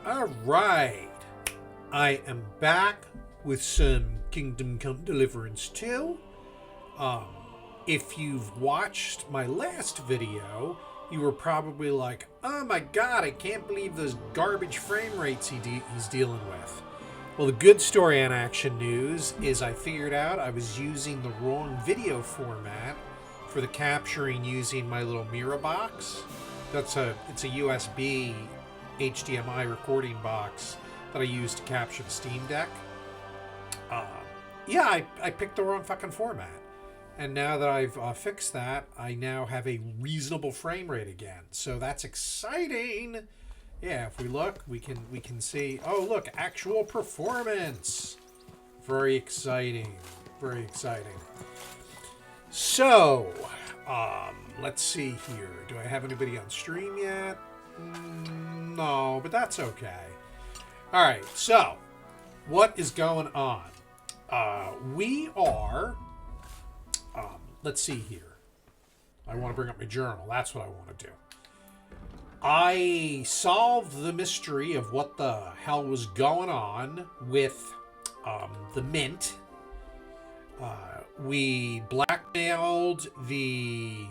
All right. I am back with some Kingdom Come Deliverance 2. If you've watched my last video, you were probably like, oh my god, I can't believe those garbage frame rates he's dealing with. Well, the good story on Action News is I figured out I was using the wrong video format for the capturing using my little mirror box. It's a USB HDMI recording box that I use to capture the Steam Deck. I picked the wrong fucking format. And now that I've fixed that, I now have a reasonable frame rate again. So that's exciting. Yeah, if we look, we can see, oh look, actual performance. Very exciting. Very exciting. So, let's see here. Do I have anybody on stream yet? No, but that's okay. All right, so what is going on? We are, let's see here. I want to bring up my journal. That's what I want to do. I solved the mystery of what the hell was going on with the Mint. We blackmailed the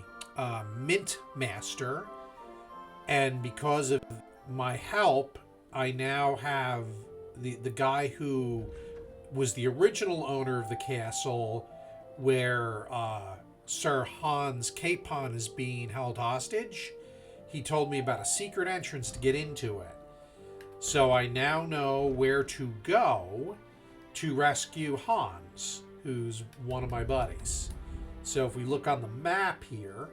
Mint Master, and because of my help, I now have the guy who was the original owner of the castle where Sir Hans Capon is being held hostage. He told me about a secret entrance to get into it. So I now know where to go to rescue Hans, who's one of my buddies. So if we look on the map here,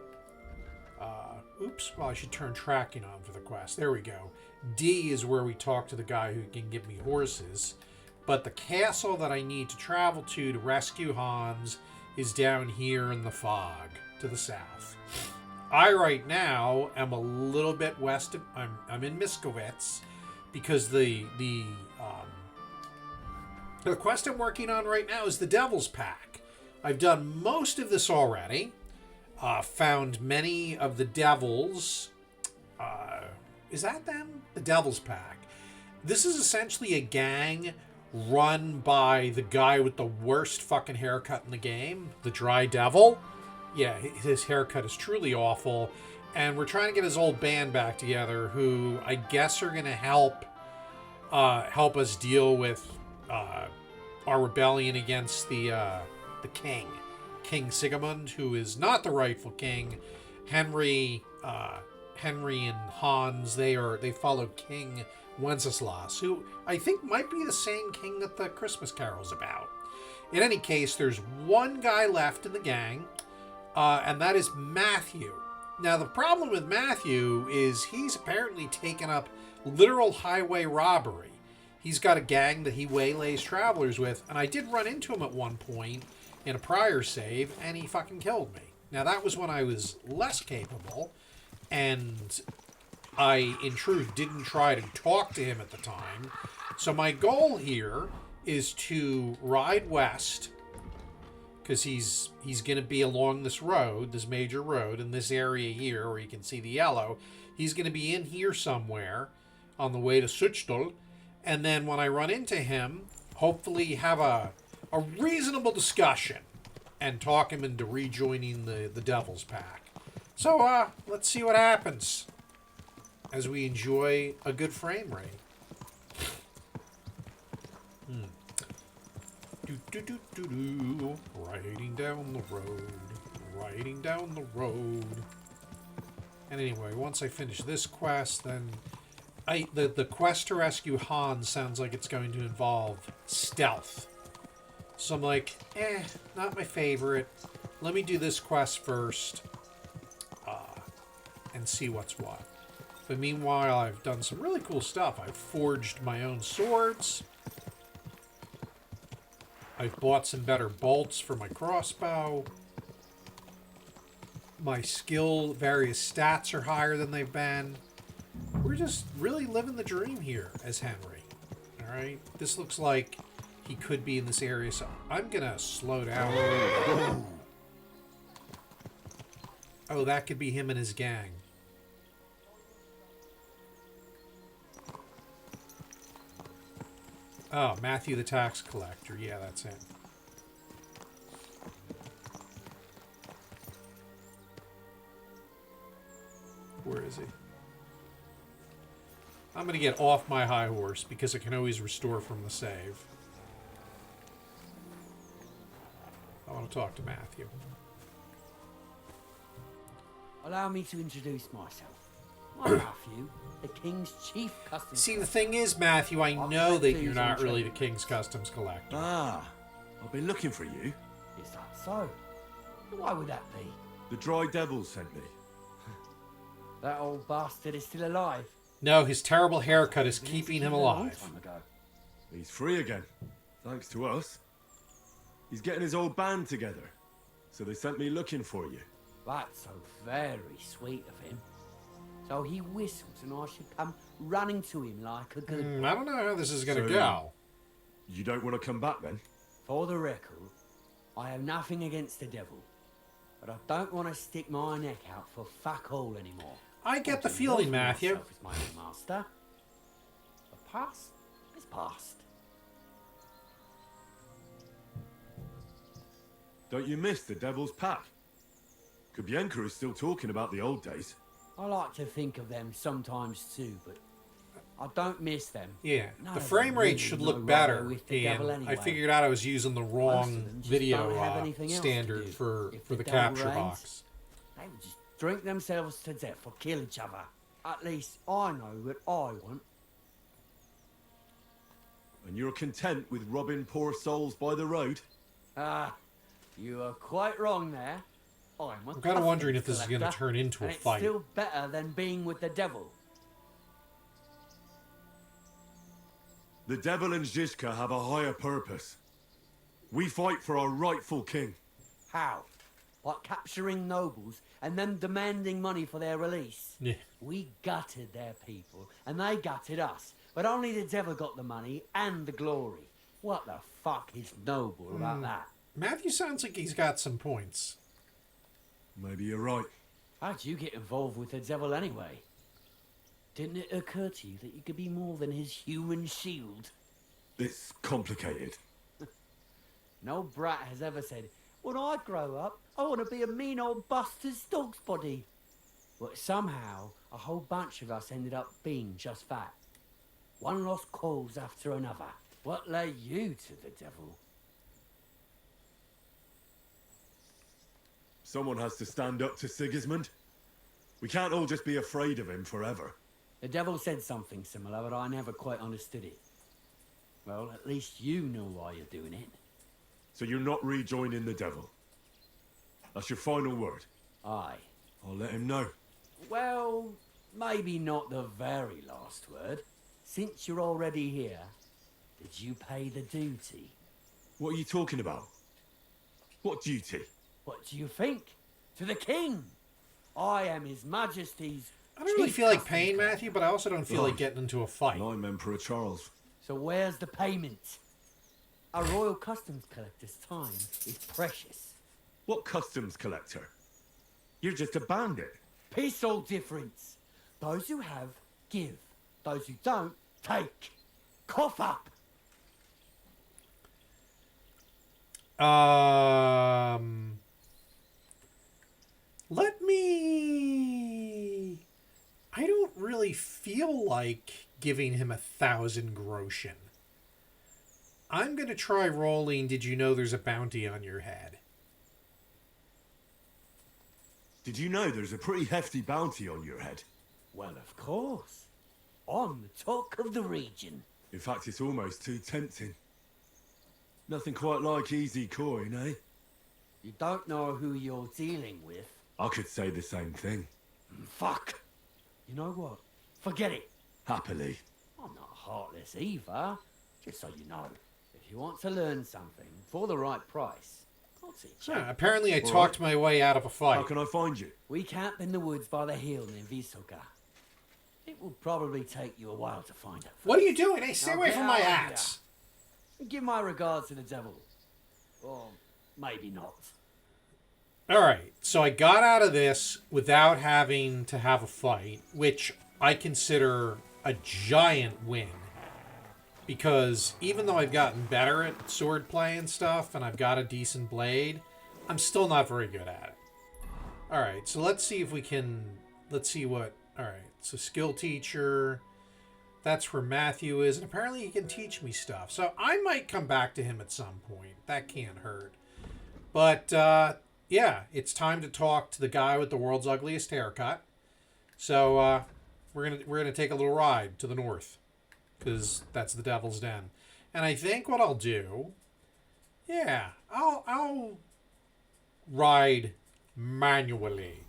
I should turn tracking on for the quest. There we go. D is where we talk to the guy who can give me horses. But the castle that I need to travel to rescue Hans is down here in the fog to the south. I right now am a little bit west of, I'm in Miskowitz because the quest I'm working on right now is the Devil's Pack. I've done most of this already. Found many of the devils. Is that them? The Devil's Pack. This is essentially a gang run by the guy with the worst fucking haircut in the game, the Dry Devil. Yeah, his haircut is truly awful. And we're trying to get his old band back together, who I guess are going to help us deal with our rebellion against the king. King Sigismund, who is not the rightful king. Henry and Hans, they follow King Wenceslas, who I think might be the same king that the Christmas Carol's about. In any case, there's one guy left in the gang, and that is Matthew. Now, the problem with Matthew is he's apparently taken up literal highway robbery. He's got a gang that he waylays travelers with, and I did run into him at one point in a prior save, and he fucking killed me. Now, that was when I was less capable, and I, in truth, didn't try to talk to him at the time. So my goal here is to ride west, because he's going to be along this road, this major road, in this area here where you can see the yellow. He's going to be in here somewhere on the way to Suchtel, and then when I run into him, hopefully have a reasonable discussion and talk him into rejoining the Devil's Pack. So, let's see what happens as we enjoy a good frame rate. Riding down the road. And anyway, once I finish this quest, then the quest to rescue Hans sounds like it's going to involve stealth. So I'm like, not my favorite. Let me do this quest first, and see what's what. But meanwhile, I've done some really cool stuff. I've forged my own swords. I've bought some better bolts for my crossbow. My skill, various stats are higher than they've been. We're just really living the dream here as Henry. All right? This looks like he could be in this area, so I'm going to slow down. Oh, that could be him and his gang. Oh, Matthew the tax collector. Yeah, that's him. Where is he? I'm going to get off my high horse because I can always restore from the save. I want to talk to Matthew. Allow me to introduce myself. My Matthew, the King's chief customs. See, the thing is, Matthew, I know that you're not really the King's customs collector. Ah, I've been looking for you. Is that so? Why would that be? The Dry Devil sent me. That old bastard is still alive. No, his terrible haircut is keeping him alive. He's free again, thanks to us. He's getting his old band together, so they sent me looking for you. That's so very sweet of him. So he whistles and I should come running to him like a good... I don't know how this is going to go. You don't want to come back then? For the record, I have nothing against the devil. But I don't want to stick my neck out for fuck all anymore. I get the feeling, Matthew. As my own master. The past is past. Don't you miss the Devil's Pack? Kubienka is still talking about the old days. I like to think of them sometimes too, but I don't miss them. Yeah, None the of frame them rate really should know look better. with the And devil anyway. I figured out I was using the wrong them just video don't have anything else to standard do. for If the the devil capture reigns, box. They would just drink themselves to death or kill each other. At least I know what I want. And you're content with robbing poor souls by the road? Ah, you are quite wrong there. I'm kind of wondering if this is going to turn into a fight. It's still better than being with the devil. The Devil and Zizka have a higher purpose. We fight for our rightful king. How? By capturing nobles and then demanding money for their release. Yeah. We gutted their people and they gutted us. But only the devil got the money and the glory. What the fuck is noble about that? Matthew sounds like he's got some points. Maybe you're right. How'd you get involved with the devil anyway? Didn't it occur to you that you could be more than his human shield? It's complicated. No brat has ever said, when I grow up, I want to be a mean old bastard's dog's body. But somehow, a whole bunch of us ended up being just that. One lost cause after another. What led you to the devil? Someone has to stand up to Sigismund. We can't all just be afraid of him forever. The devil said something similar, but I never quite understood it. Well, at least you know why you're doing it. So you're not rejoining the devil? That's your final word? Aye. I'll let him know. Well, maybe not the very last word. Since you're already here, did you pay the duty? What are you talking about? What duty? What do you think? To the king! I am his majesty's... I don't really feel like chief paying customs Matthew, but I also don't feel like getting into a fight. And I'm Emperor Charles. So where's the payment? A royal customs collector's time is precious. What customs collector? You're just a bandit. Pizzle difference. Those who have, give. Those who don't, take. Cough up. Let me... I don't really feel like giving him 1,000 groschen. I'm going to try rolling, did you know there's a bounty on your head? Did you know there's a pretty hefty bounty on your head? Well, of course. I'm the talk of the region. In fact, it's almost too tempting. Nothing quite like easy coin, eh? You don't know who you're dealing with. I could say the same thing. Fuck. You know what? Forget it. Happily. I'm not heartless either. Just so you know. If you want to learn something for the right price, I'll teach you. Apparently I talked my way out of a fight. How can I find you? We camp in the woods by the hill near Visoka. It will probably take you a while to find it. What are you doing? Hey, stay Now away get from my out of axe. here. Give my regards to the devil. Or maybe not. Alright, so I got out of this without having to have a fight, which I consider a giant win. Because even though I've gotten better at sword play and stuff, and I've got a decent blade, I'm still not very good at it. Alright, so let's see if we can... Let's see what... Alright, so skill teacher... That's where Matthew is, and apparently he can teach me stuff. So I might come back to him at some point. That can't hurt. But, yeah, it's time to talk to the guy with the world's ugliest haircut. So, we're gonna take a little ride to the north. Because that's the Devil's Den. And I think what I'll do... Yeah, I'll ride manually.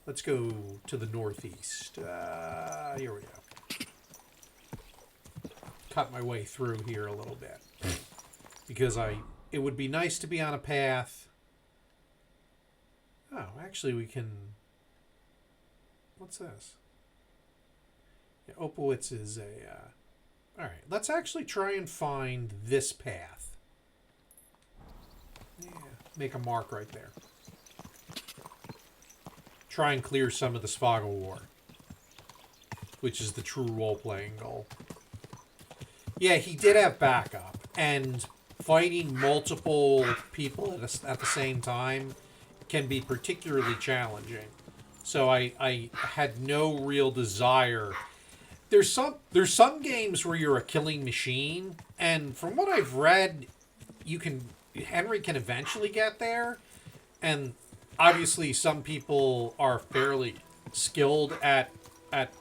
Let's go to the northeast. Here we go. Cut my way through here a little bit. Because it would be nice to be on a path. Oh, actually we can... What's this? Yeah, Opowitz is a... Alright, let's actually try and find this path. Yeah, make a mark right there. Try and clear some of the Spago War. Which is the true role-playing goal. Yeah, he did have backup, and fighting multiple people at the same time can be particularly challenging. So I had no real desire. There's some games where you're a killing machine, and from what I've read, Henry can eventually get there, and obviously some people are fairly skilled at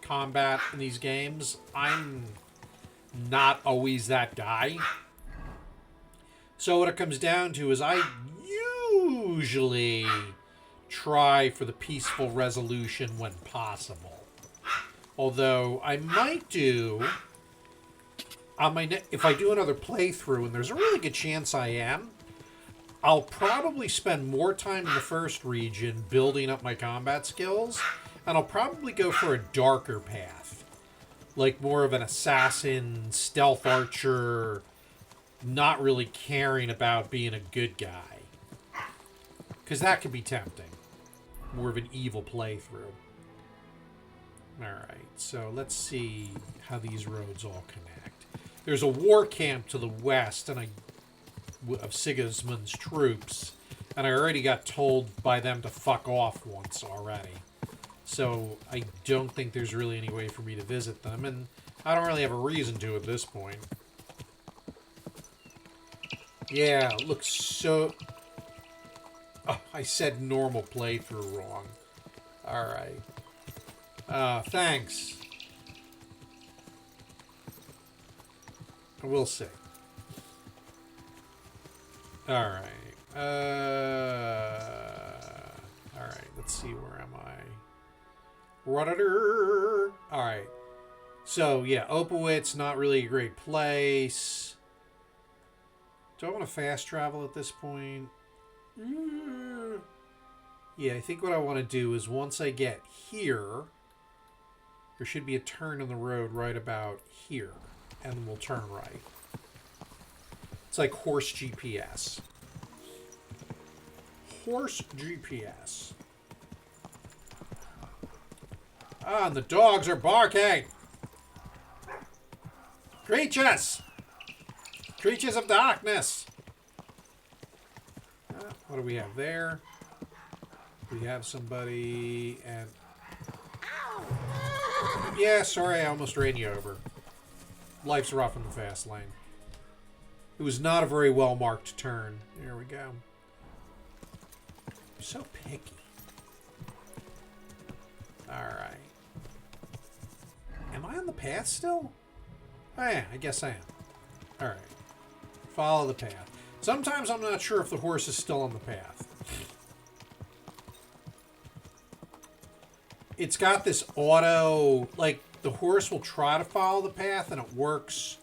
combat in these games. I'm not always that guy. So what it comes down to is I usually try for the peaceful resolution when possible. Although I might do on my if I do another playthrough, and there's a really good chance I am, I'll probably spend more time in the first region building up my combat skills, and I'll probably go for a darker path. Like more of an assassin, stealth archer, not really caring about being a good guy. Because that could be tempting. More of an evil playthrough. Alright, so let's see how these roads all connect. There's a war camp to the west of Sigismund's troops, and I already got told by them to fuck off once already. So I don't think there's really any way for me to visit them, and I don't really have a reason to at this point. Yeah, it looks so... Oh, I said normal playthrough wrong. Alright. Thanks. We'll see. Alright. Alright, let's see, where am I? Alright. So, yeah, Opowitz, not really a great place. Do I want to fast travel at this point? Yeah, I think what I want to do is once I get here, there should be a turn in the road right about here, and we'll turn right. It's like horse GPS. Horse GPS. Ah, and the dogs are barking! Creatures! Creatures of darkness! What do we have there? We have somebody, and... Yeah, sorry, I almost ran you over. Life's rough in the fast lane. It was not a very well-marked turn. There we go. I'm so picky. Alright. Am I on the path still? Oh yeah, I guess I am. Alright. Follow the path. Sometimes I'm not sure if the horse is still on the path. It's got this auto... Like, the horse will try to follow the path, and it works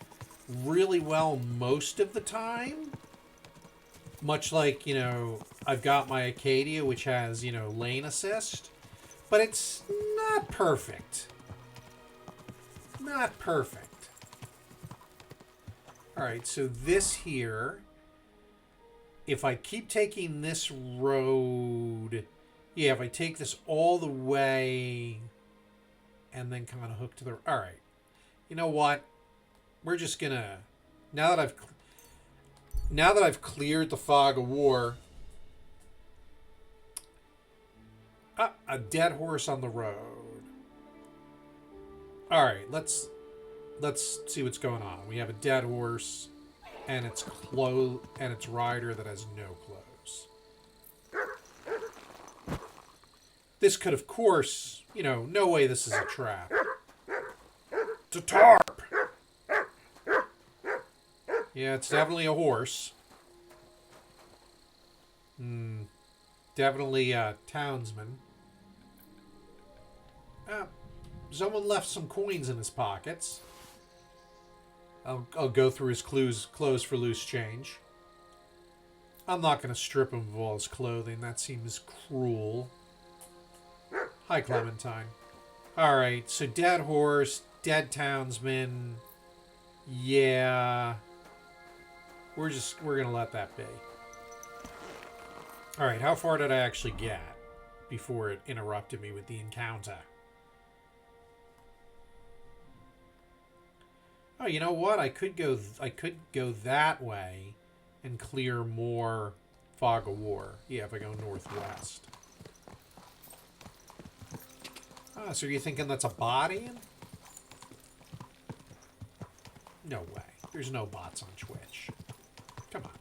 really well most of the time. Much like, you know, I've got my Acadia, which has, you know, lane assist. But it's not perfect. Not perfect. Alright, so this here, if I keep taking this road, yeah, if I take this all the way and then kind of hook to the... Alright, you know what? We're just gonna Now that I've cleared the fog of war. Ah, a dead horse on the road. All right, let's see what's going on. We have a dead horse, and its rider that has no clothes. This could, of course, no way this is a trap. It's a tarp. Yeah, it's definitely a horse. Definitely a townsman. Someone left some coins in his pockets. I'll go through his clothes for loose change. I'm not going to strip him of all his clothing. That seems cruel. Hi, Clementine. Alright, so dead horse, dead townsman. Yeah. We're going to let that be. Alright, how far did I actually get before it interrupted me with the encounter? Oh, you know what? I could go that way and clear more fog of war. Yeah, if I go northwest. Ah, so you're thinking that's a body? No way. There's no bots on Twitch. Come on.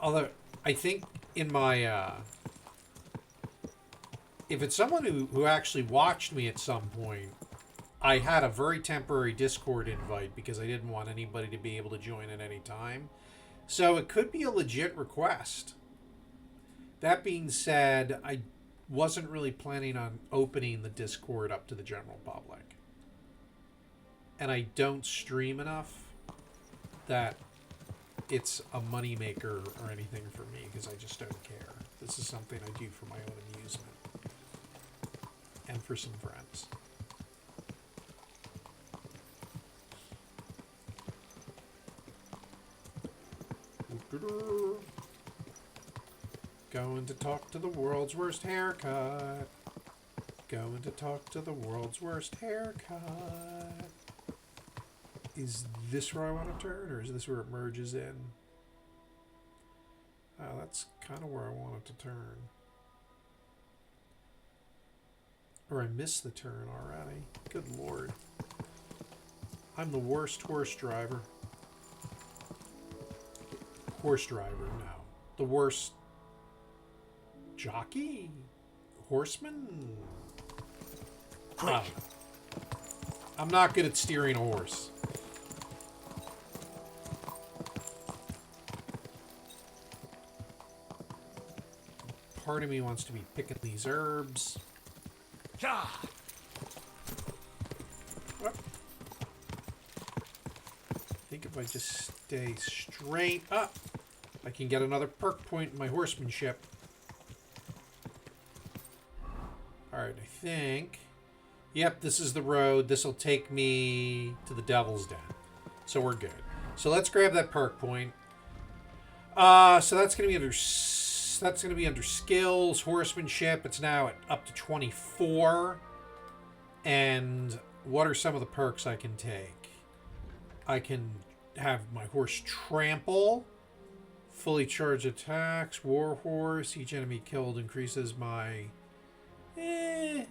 Although, I think in my, if it's someone who actually watched me at some point, I had a very temporary Discord invite because I didn't want anybody to be able to join at any time. So it could be a legit request. That being said, I wasn't really planning on opening the Discord up to the general public. And I don't stream enough that it's a moneymaker or anything for me, because I just don't care. This is something I do for my own amusement. And for some friends. Going to talk to the world's worst haircut. Going to talk to the world's worst haircut. Is this where I want to turn, or is this where it merges in? Oh, that's kind of where I want it to turn. Or I missed the turn already. Good lord. I'm the worst horse driver. Horse driver, no. The worst jockey? Horseman? Quick. I'm not good at steering a horse. Part of me wants to be picking these herbs. Yeah. I think if I just stay straight up, I can get another perk point in my horsemanship. Alright, I think... Yep, this is the road. This will take me to the Devil's Den. So we're good. So let's grab that perk point. So that's going to be under... That's going to be under skills, horsemanship. It's now up to 24. And what are some of the perks I can take? I can have my horse trample, fully charged attacks, war horse. Each enemy killed increases my... I'm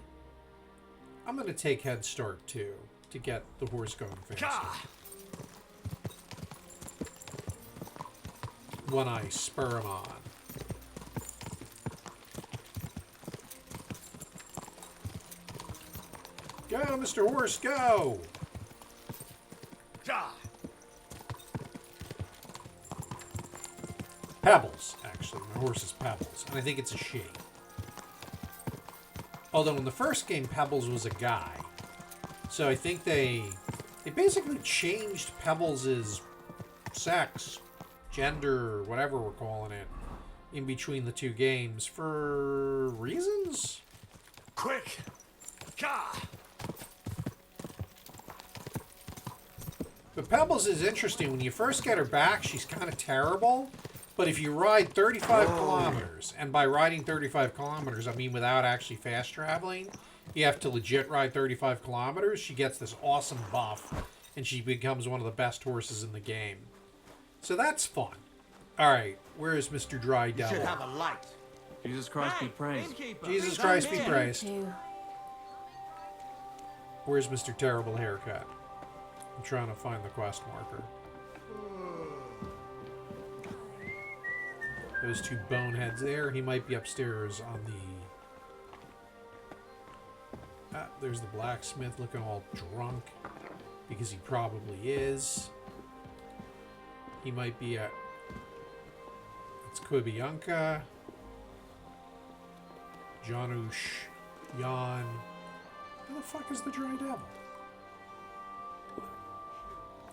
going to take head start too to get the horse going faster. When I spur him on. Go, Mr. Horse, go! Pebbles, actually. My horse is Pebbles, and I think it's a she. Although in the first game, Pebbles was a guy. So I think they basically changed Pebbles' sex, gender, whatever we're calling it, in between the two games for reasons? Quick! But Pebbles is interesting. When you first get her back, she's kind of terrible. But if you ride 35 kilometers, and by riding 35 kilometers, I mean without actually fast traveling, you have to legit ride 35 kilometers, she gets this awesome buff, and she becomes one of the best horses in the game. So that's fun. Alright, where is Mr. Dry Devil? Should have a light. Jesus Christ be praised. Jesus Christ be praised. Too. Where's Mr. Terrible Haircut? I'm trying to find the quest marker. Those two boneheads there. He might be upstairs on the... there's the blacksmith looking all drunk. Because he probably is. He might be at... It's Quibianka. Janusz. Jan. Where the fuck is the Dry Devil?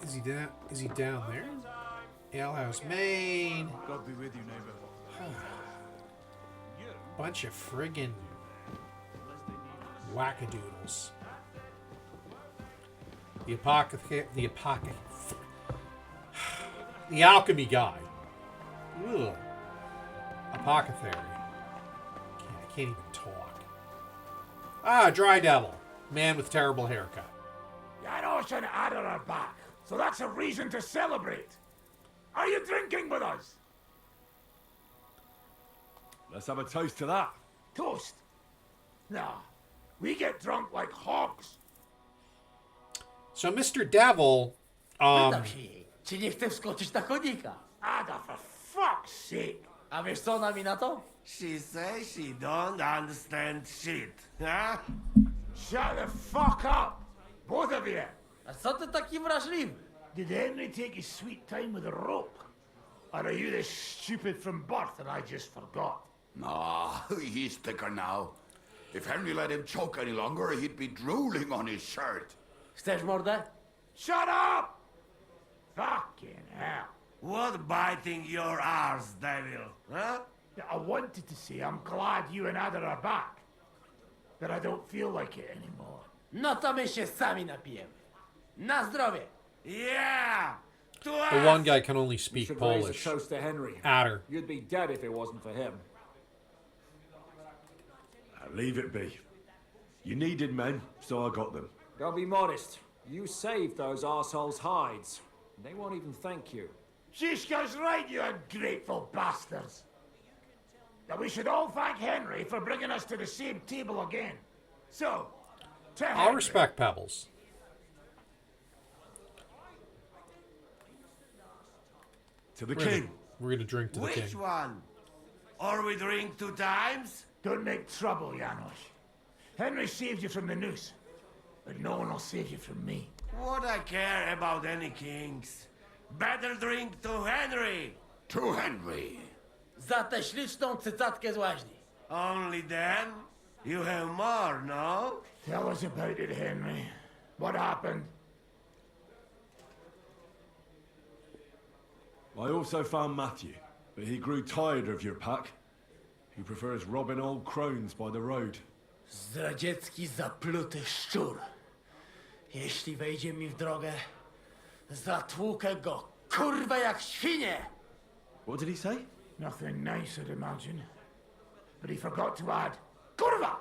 Is he down there? Alehouse Main. God be with you, neighbor. Bunch of friggin' wackadoodles. The alchemy guy. Ugh. Apothecary. I can't even talk. Dry Devil. Man with terrible haircut. Janos and Ada are back, so that's a reason to celebrate. Are you drinking with us? Let's have a toast to that. Toast? Nah, we get drunk like hogs. So Mr. Devil, Pytam się, czy nie chce wskoczyć na konika? Ada, for fuck's sake. A wiesz co ona mi na to? She says she don't understand shit, huh? Shut the fuck up, both of you. A co ty taki wrażliwy? Did Henry take his sweet time with a rope? Or are you this stupid from birth and I just forgot? Nah, he's thicker now. If Henry let him choke any longer, he'd be drooling on his shirt. Chcesz mordę? Shut up! Fucking hell. What biting your arse, devil, huh? I wanted to say I'm glad you and Ada are back. But I don't feel like it anymore. No to my się sami napijemy. Na zdrowie! Yeah! To the us! one guy can only speak Should raise a Polish. toast to Henry. Adder. You'd be dead if it wasn't for him. Leave it be. You needed men, so I got them. Don't be modest. You saved those arseholes' hides. They won't even thank you. Shishka's right, you ungrateful bastards. That we should all thank Henry for bringing us to the same table again. So, to I'll Henry. respect Pebbles. To the king. We're gonna drink to the Which king. one? Or we drink 2 times? Don't make trouble, Janos. Henry saved you from the noose, but no one will save you from me. What I care about any kings? Better drink to Henry. To Henry. Za tę śliczną cycatkę z łaźni. Only then? You have more, no? Tell us about it, Henry. What happened? I also found Matthew, but he grew tired of your pack. He prefers robbing old crones by the road. Zdradziecki, zapluty szczur. Jeśli wejdzie mi w drogę, zatłukę go, kurwa, jak świnie! What did he say? Nothing nice, I'd imagine. But he forgot to add, Kurva!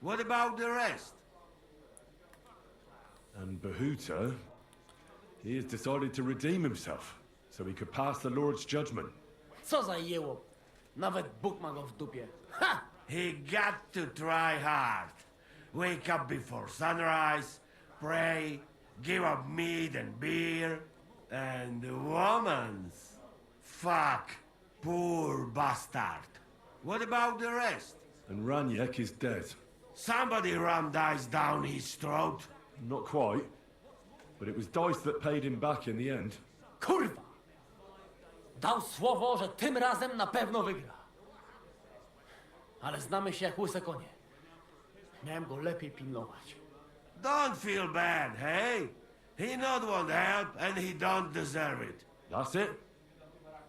What about the rest? And Bahuta, he has decided to redeem himself, so he could pass the Lord's judgment. Co za jełop. Nawet Bóg ma go w dupie. Ha! He got to try hard. Wake up before sunrise, pray, give up meat and beer, and the woman's. Fuck, poor bastard. What about the rest? And Ranyek is dead. Somebody rammed ice down his throat. Not quite, but it was dice that paid him back in the end. Kurwa! Dał słowo, że tym razem na pewno wygra. Ale znamy się jak łyse konie. Miałem go lepiej pilnować. Don't feel bad, hey? He not want help and he don't deserve it. That's it.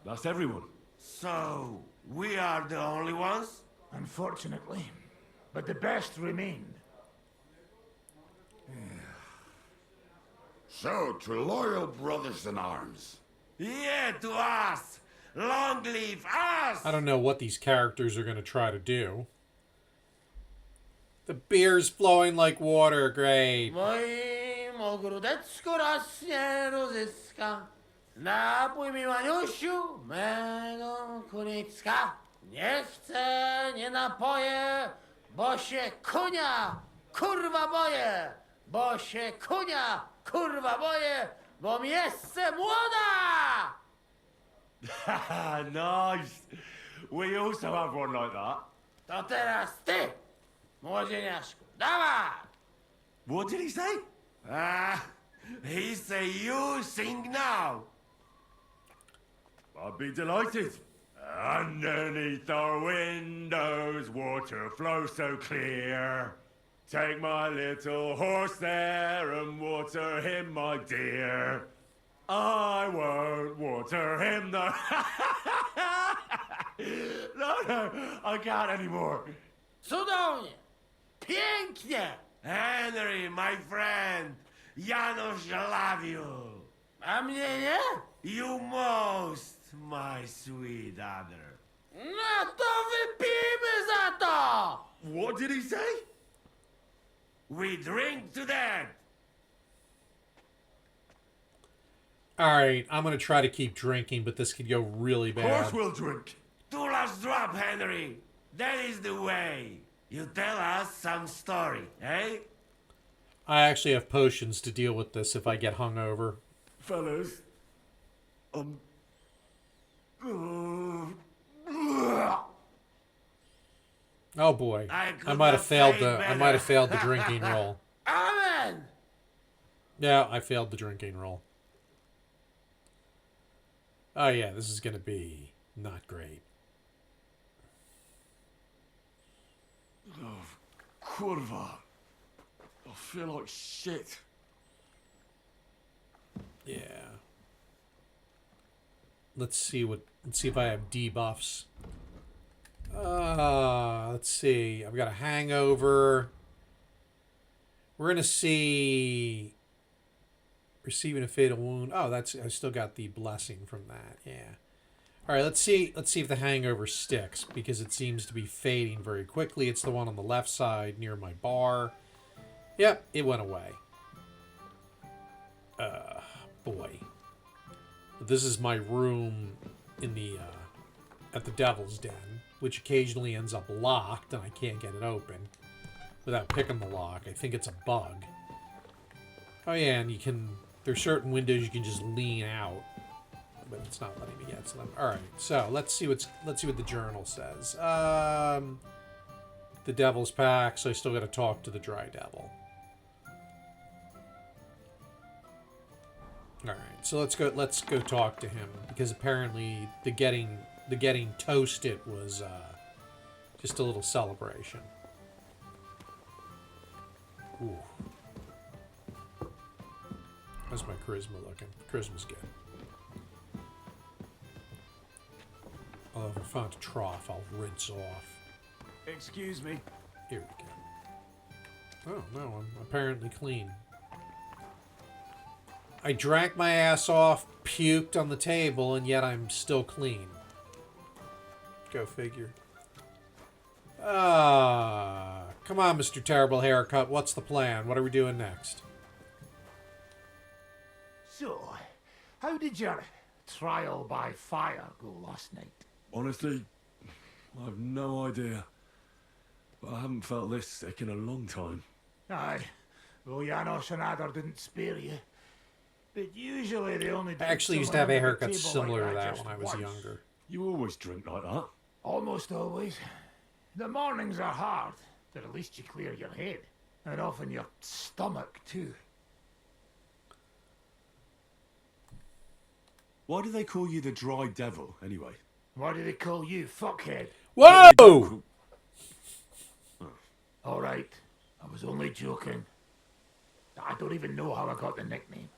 That's everyone. So, we are the only ones? Unfortunately. But the best remained. So, to loyal brothers in arms. Yeah, to us! Long live us! I don't know what these characters are going to try to do. The beer's flowing like water. Great. Moim ogródecku rośnie różyska. Napój mi, Maniusiu, mego kunicka. Nie chcę, nie napoję, bo się kunia, kurwa boję. Bo się kunia, kurwa boję, bo miejsce młoda! Nice. We also have one like that. To teraz ty, młodzieniaszku, dawaj! What did he say? He say you sing now. I'd be delighted. Underneath our windows, water flows so clear. Take my little horse there and water him, my dear. I won't water him, no. No, I can't anymore. Cudownie, pięknie. Henry, my friend, Janusz love you. A mnie nie? You most, my sweet other. No to wypijmy za to! What did he say? We drink to that. Alright, I'm going to try to keep drinking, but this could go really Of course bad. we'll drink. Two last drop, Henry. That is the way. You tell us some story, eh? I actually have potions to deal with this if I get hungover. Fellas, Oh boy, I I could might not have failed say the it I might have better. failed the drinking roll. Amen. Yeah, I failed the drinking roll. Oh yeah, this is gonna be not great. kurva. I feel like shit. Yeah. Let's see if I have debuffs. Let's see. I've got a hangover. We're gonna see receiving a fatal wound. Oh, I still got the blessing from that. Yeah. All right, let's see if the hangover sticks because it seems to be fading very quickly. It's the one on the left side near my bar. Yep, it went away. Boy. This is my room in the at the Devil's Den, which occasionally ends up locked and I can't get it open without picking the lock. I think it's a bug. Oh yeah, and there's certain windows you can just lean out, but it's not letting me get to them. All right, so let's see what the journal says. The Devil's Pack. So I still got to talk to the Dry Devil. All right, so let's go talk to him because apparently the getting toasted was just a little celebration. Ooh. How's my charisma looking? Charisma's good. Although if I found a trough, I'll rinse off. Excuse me. Here we go. Oh, no, I'm apparently clean. I drank my ass off, puked on the table, and yet I'm still clean. Go figure. Come on, Mr. Terrible Haircut. What's the plan? What are we doing next? So, how did your trial by fire go last night? Honestly, I have no idea. But I haven't felt this sick in a long time. Aye, well, Janos and Adder didn't spare you. But usually they only I actually used to have a haircut similar to that just when I was once. younger. You always drink like that. Almost always. The mornings are hard, but at least you clear your head. And often your stomach, too. Why do they call you the Dry Devil, anyway? Why do they call you fuckhead? Whoa! All right, I was only joking. I don't even know how I got the nickname.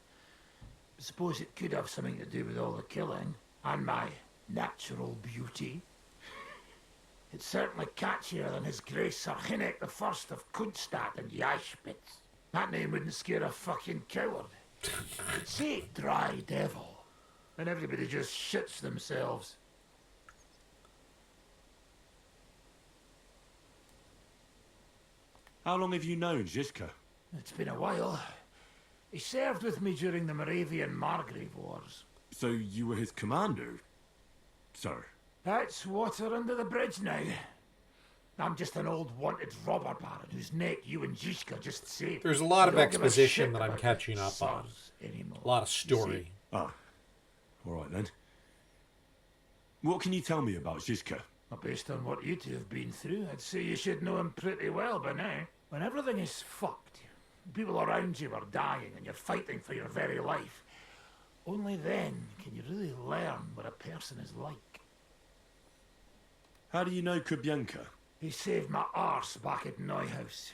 I suppose it could have something to do with all the killing and my natural beauty. It's certainly catchier than His Grace Sir Hinnick the First of Kudstadt and Yashpitz. That name wouldn't scare a fucking coward. Say Dry Devil, and everybody just shits themselves. How long have you known Zizka? It's been a while. He served with me during the Moravian Margrave Wars. So you were his commander? Sir. That's water under the bridge now. I'm just an old wanted robber baron whose neck you and Zizka just saved. There's a lot I of don't give a exposition shit that I'm about catching the up on. Sirs anymore. A lot of You see? story. Ah. Alright then. What can you tell me about Zizka? Well, based on what you two have been through, I'd say you should know him pretty well by now. When everything is fucked, people around you are dying and you're fighting for your very life, only then can you really learn what a person is like. How do you know Kubyanka? He saved my arse back at Neuhaus.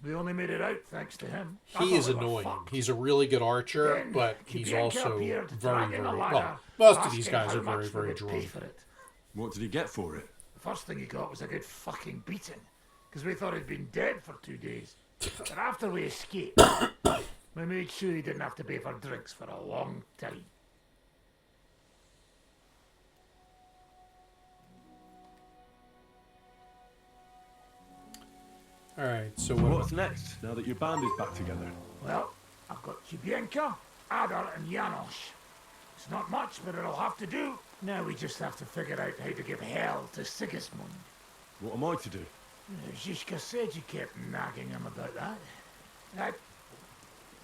We only made it out thanks to him. I He thought is we were annoying. fucked. He's a really good archer, Then but he's Kubyanka also appeared, very, dragging very... a ladder, Well, most of asking these guys how are very, much we very would pay drunk. for it. What did he get for it? The first thing he got was a good fucking beating, because we thought he'd been dead for 2 days. But after we escaped, we made sure he didn't have to pay for drinks for a long time. Alright, so What's next, now that your band is back together? Well, I've got Kubyanka, Adar, and Janosch. It's not much, but it'll have to do. Now we just have to figure out how to give hell to Sigismund. What am I to do? Zizka said you kept nagging him about that.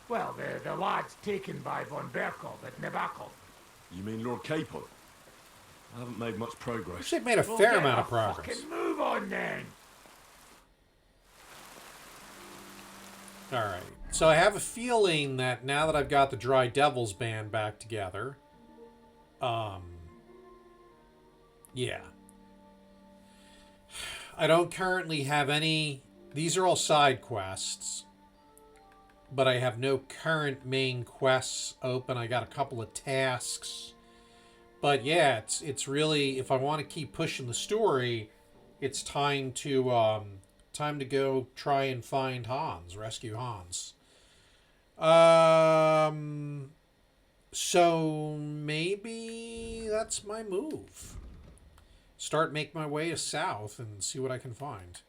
Well, the lad's taken by von Berkov at Nebakov. You mean Lord Capon? I haven't made much progress. Actually made a Well, fair get amount a of progress. Fucking move on then. Alright, so I have a feeling that now that I've got the Dry Devils band back together, yeah. I don't currently have any... These are all side quests, but I have no current main quests open. I got a couple of tasks. But yeah, it's really, if I want to keep pushing the story, it's time to go try and find Hans, rescue Hans. So maybe that's my move. Start make my way south and see what I can find.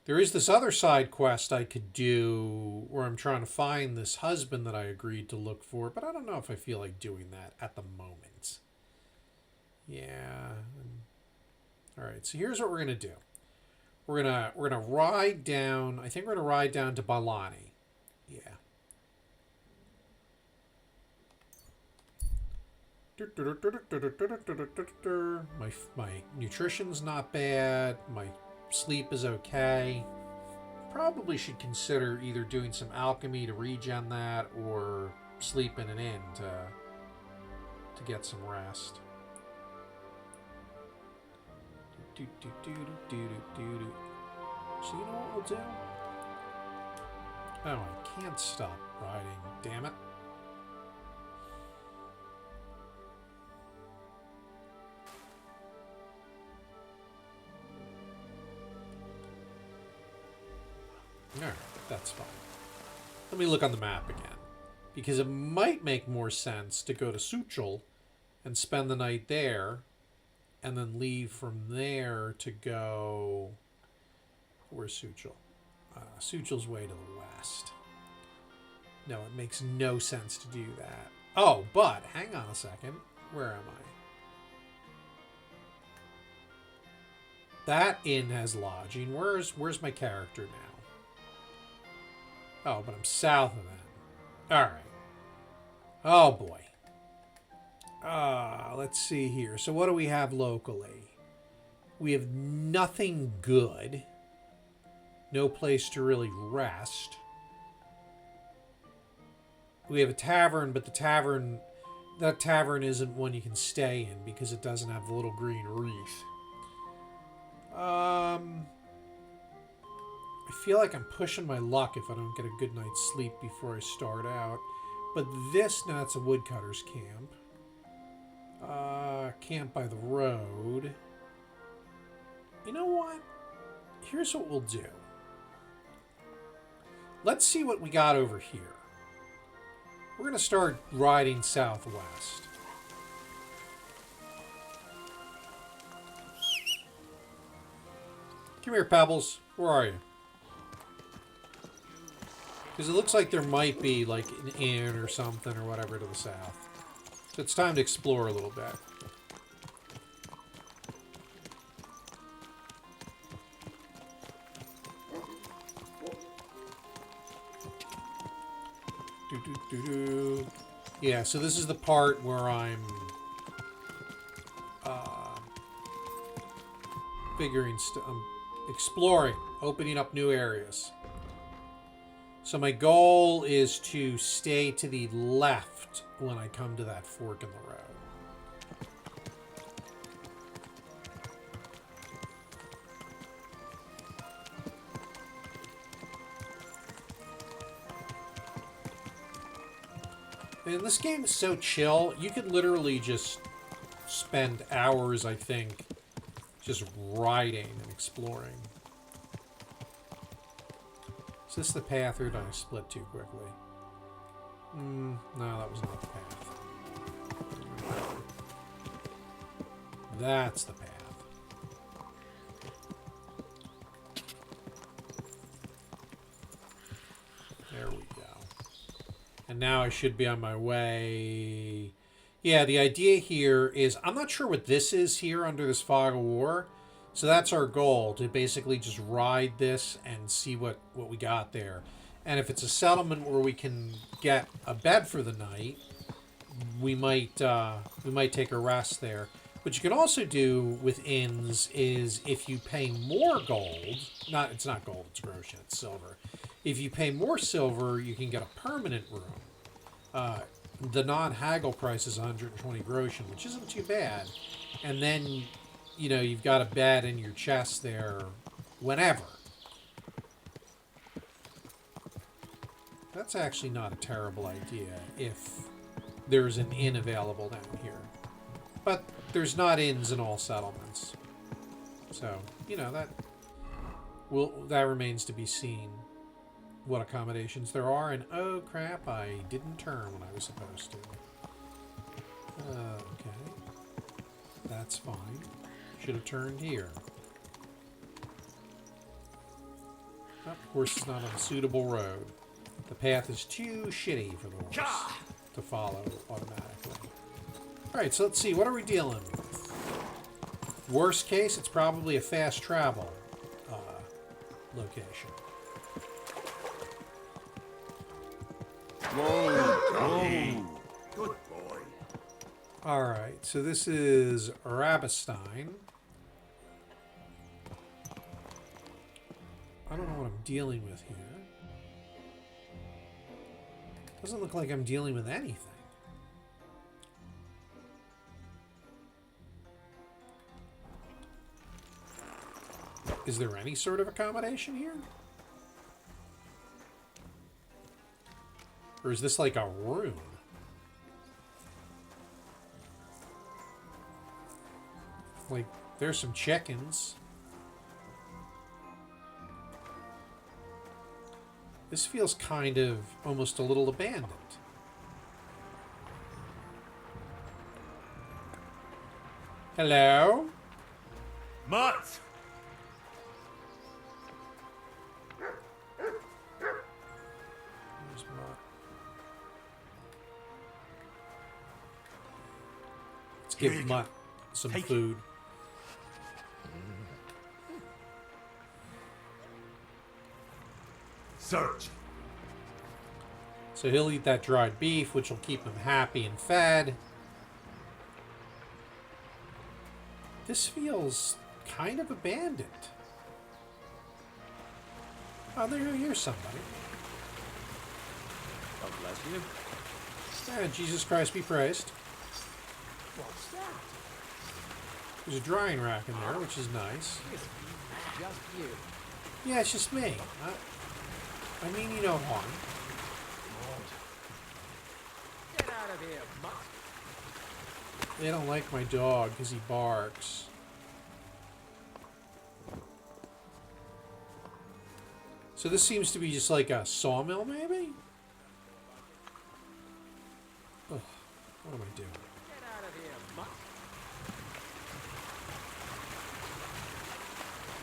There is this other side quest I could do where I'm trying to find this husband that I agreed to look for, but I don't know if I feel like doing that at the moment. Yeah. All right, so here's what we're going to do. We're gonna ride down. I think we're gonna ride down to Balani. Yeah. My nutrition's not bad. My sleep is okay. Probably should consider either doing some alchemy to regen that or sleeping it in to get some rest. So you know what we'll do? Oh, I can't stop riding, damn it. Alright, that's fine. Let me look on the map again. Because it might make more sense to go to Suchel and spend the night there, and then leave from there to go... Where's Suchel? Suchel's way to the west. No, it makes no sense to do that. Oh, but, hang on a second. Where am I? That inn has lodging. Where's my character now? Oh, but I'm south of that. Alright. Oh, boy. Let's see here. So what do we have locally? We have nothing good. No place to really rest. We have a tavern, but that tavern isn't one you can stay in because it doesn't have the little green wreath. I feel like I'm pushing my luck if I don't get a good night's sleep before I start out. But this, no, it's a woodcutter's camp. Camp by the road. You know what? Here's what we'll do. Let's see what we got over here. We're going to start riding southwest. Come here, Pebbles. Where are you? Because it looks like there might be, like, an inn or something or whatever to the south. So it's time to explore a little bit. Do-do-do-do. Yeah, so this is the part where I'm I'm exploring, opening up new areas. So my goal is to stay to the left when I come to that fork in the road. And this game is so chill, you could literally just spend hours, I think, just riding and exploring. Is this the path, or did I split too quickly? No, that was not the path. That's the path. There we go. And now I should be on my way. Yeah, the idea here is, I'm not sure what this is here under this fog of war. So that's our goal, to basically just ride this and see what we got there. And if it's a settlement where we can get a bed for the night, we might take a rest there. What you can also do with inns is, if you pay more gold, it's not gold, it's groschen, it's silver. If you pay more silver, you can get a permanent room. The non-haggle price is 120 groschen, which isn't too bad. And then, you know, you've got a bed in your chest there whenever. That's actually not a terrible idea if there's an inn available down here. But there's not inns in all settlements. So, you know, that remains to be seen, what accommodations there are. And oh crap, I didn't turn when I was supposed to. Okay. That's fine. Should have turned here. Oh, of course, it's not on a suitable road. The path is too shitty for the horse to follow automatically. Alright, so let's see. What are we dealing with? Worst case, it's probably a fast travel location. Whoa. Good boy. Alright, so this is Rabistein. I don't know what I'm dealing with here. Doesn't look like I'm dealing with anything. Is there any sort of accommodation here? Or is this like a room? Like, there's some chickens. This feels kind of almost a little abandoned. Hello? Mutt! Where's Mutt? Let's give Mutt some food. Search. So he'll eat that dried beef, which will keep him happy and fed. This feels kind of abandoned. Oh, here's somebody. God bless you. Jesus Christ be praised. What's that? There's a drying rack in there, which is nice. It's just you. Yeah, it's just me. I mean you no harm. Get out of here, mutt. They don't like my dog because he barks. So this seems to be just like a sawmill, maybe? Ugh, what am I doing? Get out of here, mutt.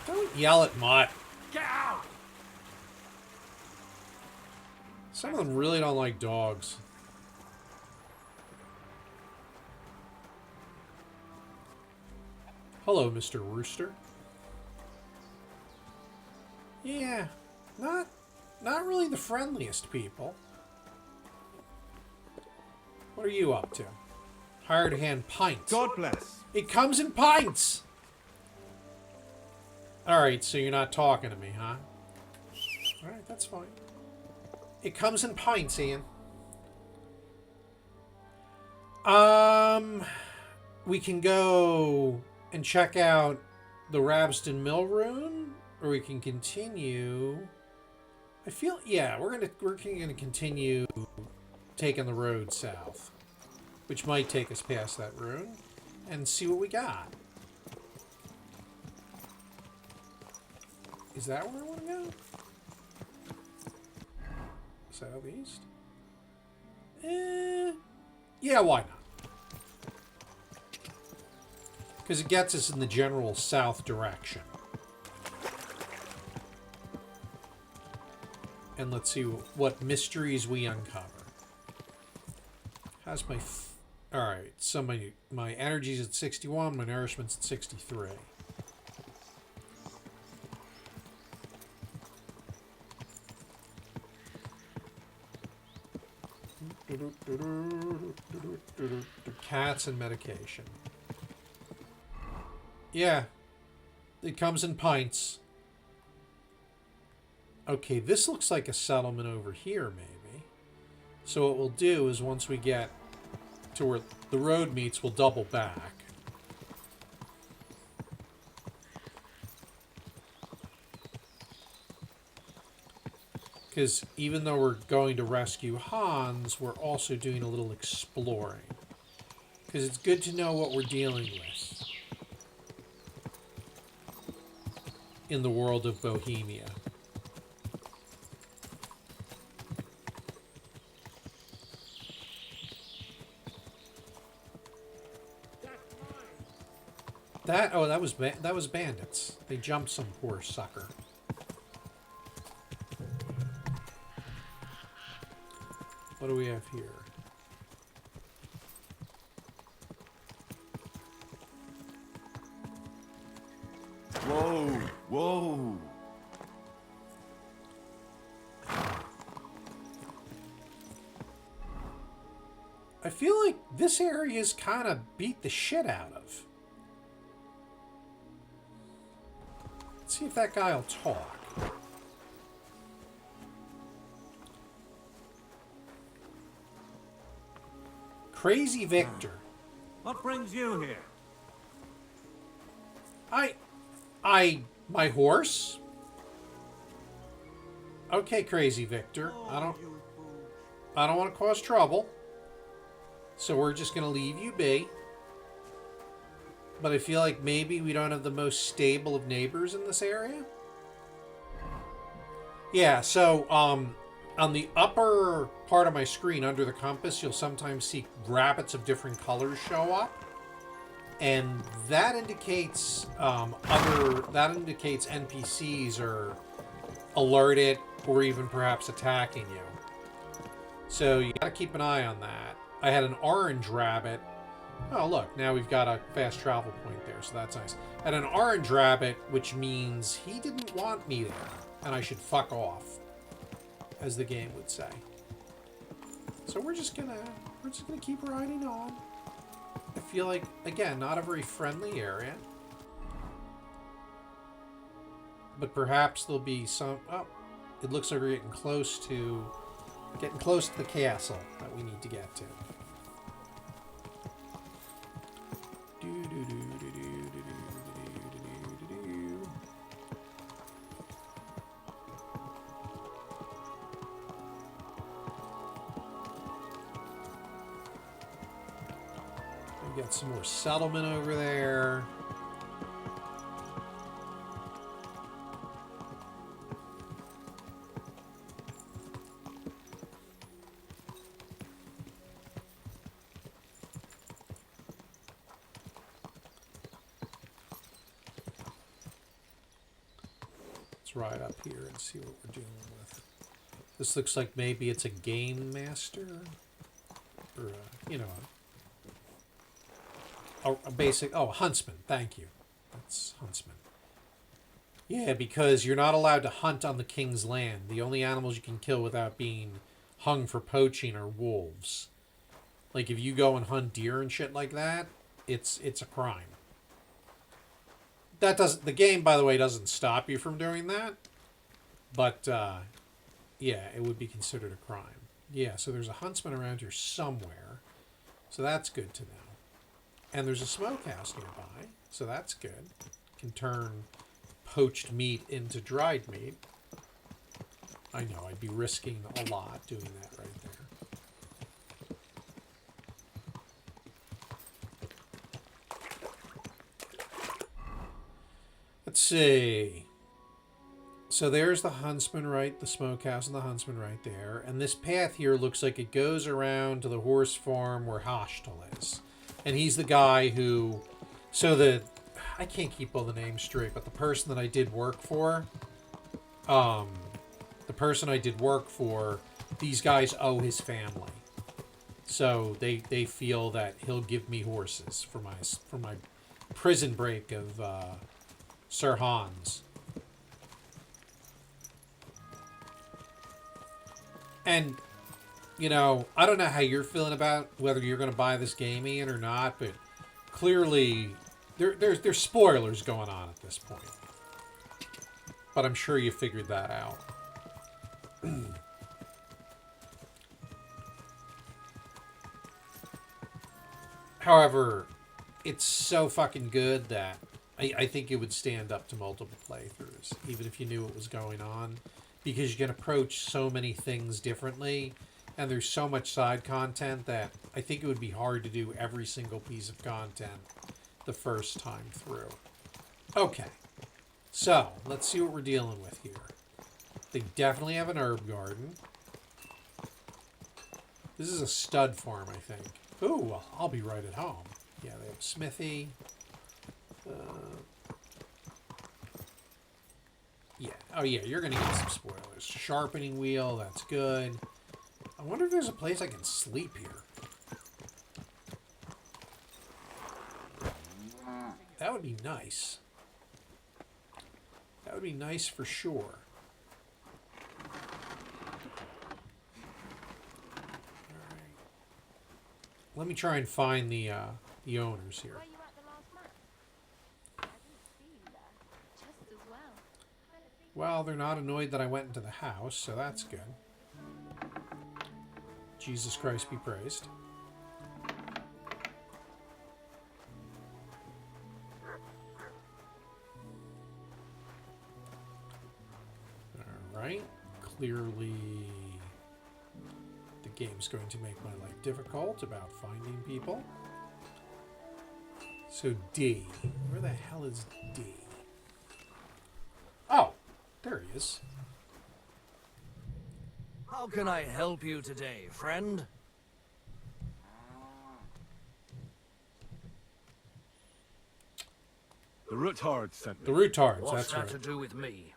Don't yell at Mutt. Get out! Some of them really don't like dogs. Hello, Mr. Rooster. Yeah, not really the friendliest people. What are you up to? Hired hand pints. God bless. It comes in pints! Alright, so you're not talking to me, huh? Alright, that's fine. It comes in pints, Ian. We can go and check out the Rabston Mill Ruin, or we can continue. I feel, yeah, we're gonna continue taking the road south, which might take us past that ruin, and see what we got. Is that where I want to go? Southeast? Yeah, why not? Because it gets us in the general south direction. And let's see what mysteries we uncover. How's my... Alright, so my energy's at 61, my nourishment's at 63. Cats and medication. Yeah. It comes in pints. Okay, this looks like a settlement over here, maybe. So what we'll do is once we get to where the road meets, we'll double back. Because even though we're going to rescue Hans, we're also doing a little exploring. Because it's good to know what we're dealing with in the world of Bohemia. That was bandits. They jumped some poor sucker. What do we have here? Whoa, whoa. I feel like this area's kind of beat the shit out of. Let's see if that guy will talk. Crazy Victor. What brings you here? My horse? Okay, Crazy Victor. I don't want to cause trouble. So we're just going to leave you be. But I feel like maybe we don't have the most stable of neighbors in this area. Yeah, so on the upper part of my screen under the compass, you'll sometimes see rabbits of different colors show up. And that indicates NPCs are alerted or even perhaps attacking you. So you gotta keep an eye on that. I had an orange rabbit. Oh look, now we've got a fast travel point there, so that's nice. I had an orange rabbit, which means he didn't want me there, and I should fuck off, as the game would say. So we're just gonna keep riding on. I feel like, again, not a very friendly area. But perhaps there'll be some... Oh, it looks like we're getting close to the castle that we need to get to. We got some more settlement over there. Let's ride up here and see what we're dealing with. This looks like maybe it's a game master. Or, you know, a basic... Oh, huntsman. Thank you. That's huntsman. Yeah, because you're not allowed to hunt on the king's land. The only animals you can kill without being hung for poaching are wolves. Like, if you go and hunt deer and shit like that, it's a crime. That doesn't... The game, by the way, doesn't stop you from doing that. But, yeah, it would be considered a crime. Yeah, so there's a huntsman around here somewhere. So that's good to know. And there's a smokehouse nearby. So that's good. Can turn poached meat into dried meat. I know, I'd be risking a lot doing that right there. Let's see. So there's the huntsman, right? The smokehouse and the huntsman right there. And this path here looks like it goes around to the horse farm where Hostel is. And he's the guy who... So I can't keep all the names straight, but the person that I did work for... these guys owe his family. So they feel that he'll give me horses for my prison break of Sir Hans. And, you know, I don't know how you're feeling about whether you're going to buy this game, Ian, or not, but clearly there's spoilers going on at this point. But I'm sure you figured that out. However, it's so fucking good that I think it would stand up to multiple playthroughs, even if you knew what was going on. Because you can approach so many things differently, and there's so much side content that I think it would be hard to do every single piece of content the first time through. Okay, so let's see what we're dealing with here. They definitely have an herb garden. This is a stud farm, I think. Ooh, well, I'll be right at home. Yeah, they have a smithy. Yeah. Oh, yeah, you're going to get some spoilers. Sharpening wheel, that's good. I wonder if there's a place I can sleep here. That would be nice. That would be nice for sure. Alright. Let me try and find the owners here. Well, they're not annoyed that I went into the house, so that's good. Jesus Christ be praised. Alright. Clearly, the game's going to make my life difficult about finding people. So D. Where the hell is D? Oh! There he is. How can I help you today, friend? The Ruthards sent me. The Ruthards, What's that's that right. to do with me?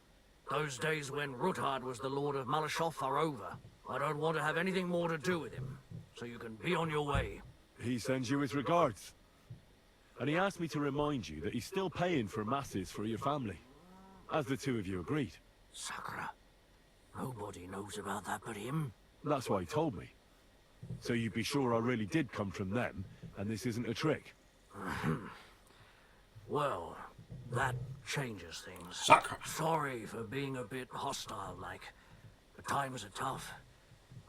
Those days when Ruthard was the Lord of Malashoff are over. I don't want to have anything more to do with him. So you can be on your way. He sends you his regards. And he asked me to remind you that he's still paying for masses for your family. As the two of you agreed. Sakura. Nobody knows about that but him. That's why he told me. So you'd be sure I really did come from them, and this isn't a trick. Well, that changes things. Sakura. Sorry for being a bit hostile-like. The times are tough.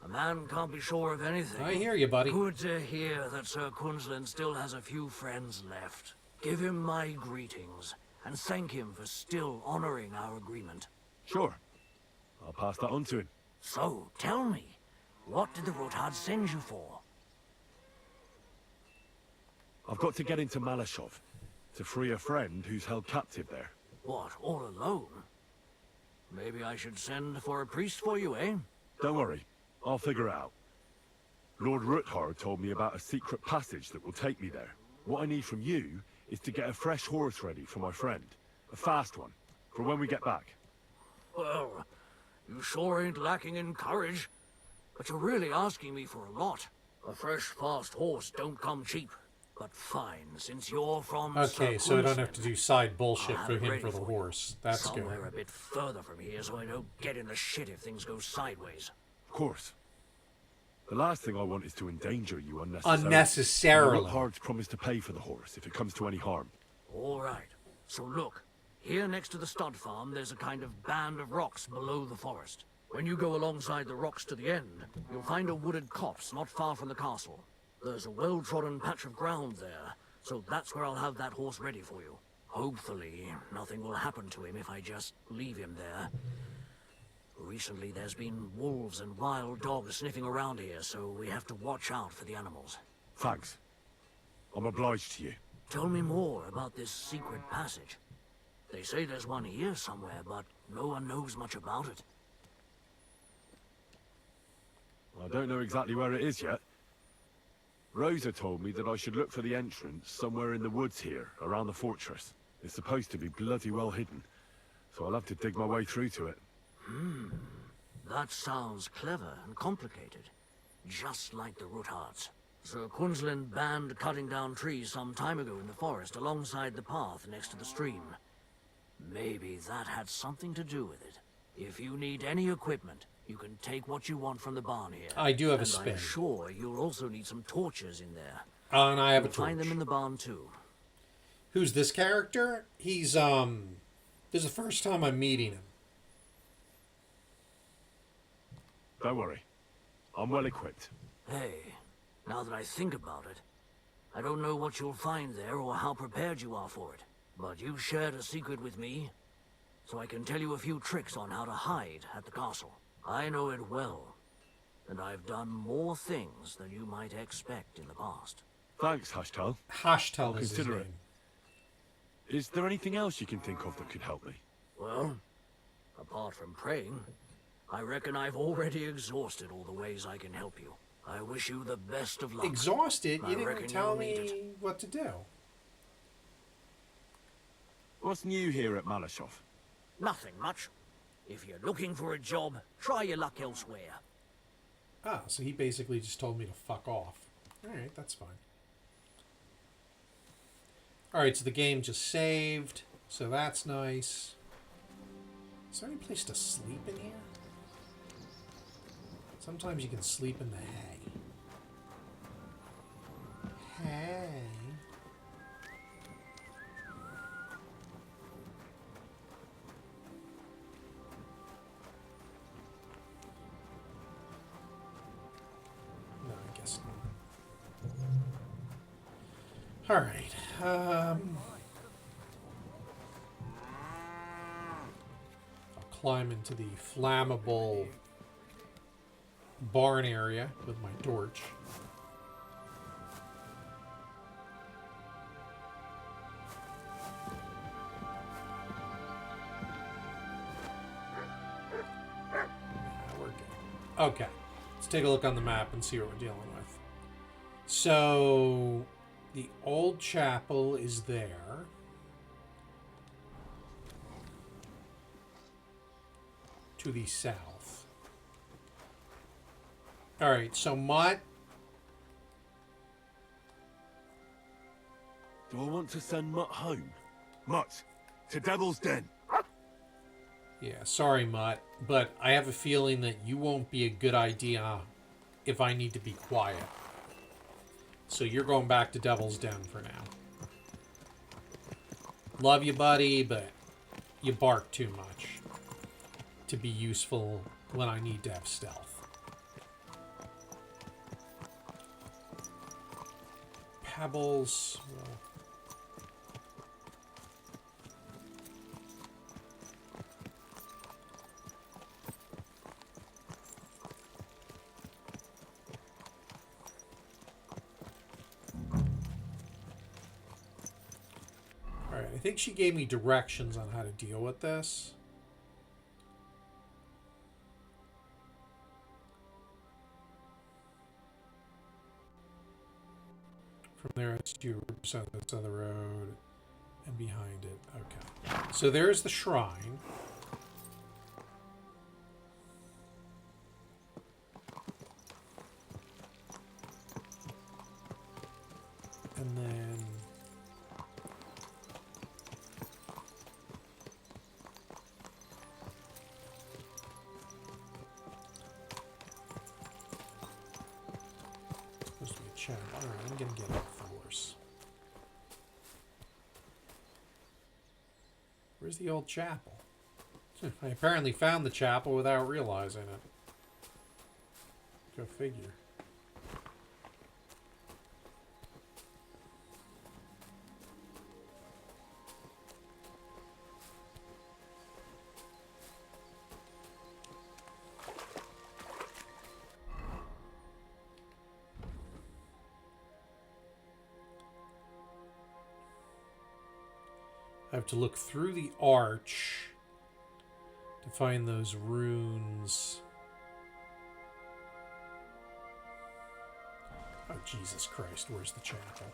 A man can't be sure of anything. I hear you, buddy. Good to hear that Sir Kunzlin still has a few friends left. Give him my greetings, and thank him for still honoring our agreement. Sure. I'll pass that on to him. So, tell me, what did the Rotard send you for? I've got to get into Malashov to free a friend who's held captive there. What, all alone? Maybe I should send for a priest for you, eh? Don't worry, I'll figure it out. Lord Ruthard told me about a secret passage that will take me there. What I need from you is to get a fresh horse ready for my friend. A fast one, for when we get back. Well, You sure ain't lacking in courage. But you're really asking me for a lot. A fresh, fast horse don't come cheap. But fine, since you're from Okay, so I don't have to do side bullshit I'll for have it him ready for the for you. horse. That's good. Somewhere a bit further from here so I don't get in the shit if things go sideways. Of course. The last thing I want is to endanger you unnecessarily. Unnecessarily. I work hard to promise to pay for the horse if it comes to any harm. All right. So look, here next to the stud farm, there's a kind of band of rocks below the forest. When you go alongside the rocks to the end, you'll find a wooded copse not far from the castle. There's a well-trodden patch of ground there, so that's where I'll have that horse ready for you. Hopefully, nothing will happen to him if I just leave him there. Recently, there's been wolves and wild dogs sniffing around here, so we have to watch out for the animals. Thanks. I'm obliged to you. Tell me more about this secret passage. They say there's one here somewhere, but no one knows much about it. I don't know exactly where it is yet. Rosa told me that I should look for the entrance somewhere in the woods here, around the fortress. It's supposed to be bloody well hidden, so I'll have to dig my way through to it. That sounds clever and complicated. Just like the Rootharts. Sir Quinlan banned cutting down trees some time ago in the forest alongside the path next to the stream. Maybe that had something to do with it. If you need any equipment, you can take what you want from the barn here. I do have a And spade. I'm sure you'll also need some torches in there. And I have a You'll find torch. them in the barn too. Who's this character? He's, this is the first time I'm meeting him. Don't worry. I'm well equipped. Hey, now that I think about it, I don't know what you'll find there or how prepared you are for it. But you've shared a secret with me, so I can tell you a few tricks on how to hide at the castle. I know it well, and I've done more things than you might expect in the past. Thanks, Hashtal. Hashtel is his Consider name. it. Is there anything else you can think of that could help me? Well, apart from praying, I reckon I've already exhausted all the ways I can help you. I wish you the best of luck. Exhausted? I You didn't reckon tell you'll need me it. what to do. What's new here at Malashov? Nothing much. If you're looking for a job, try your luck elsewhere. Ah, so he basically just told me to fuck off. Alright, that's fine. Alright, so the game just saved, so that's nice. Is there any place to sleep in here? Sometimes you can sleep in the hay. Hay. No, I guess not. Alright, I'll climb into the flammable barn area with my torch. We're good. Okay, let's take a look on the map and see what we're dealing with. So, the old chapel is there. To the south. Alright, so Mutt. Do I want to send Mutt home? Mutt, to Devil's Den. Yeah, sorry, Mutt, but I have a feeling that you won't be a good idea if I need to be quiet. So you're going back to Devil's Den for now. Love you, buddy, but you bark too much to be useful when I need to have stealth. Pebbles. Well, alright, I think she gave me directions on how to deal with this. From there, it's 2% that's on the road and behind it. Okay. So there's the shrine. chapel. Alright, I'm gonna get off the horse. Where's the old chapel? I apparently found the chapel without realizing it. Go figure. I have to look through the arch to find those runes. Oh, Jesus Christ, where's the chapel?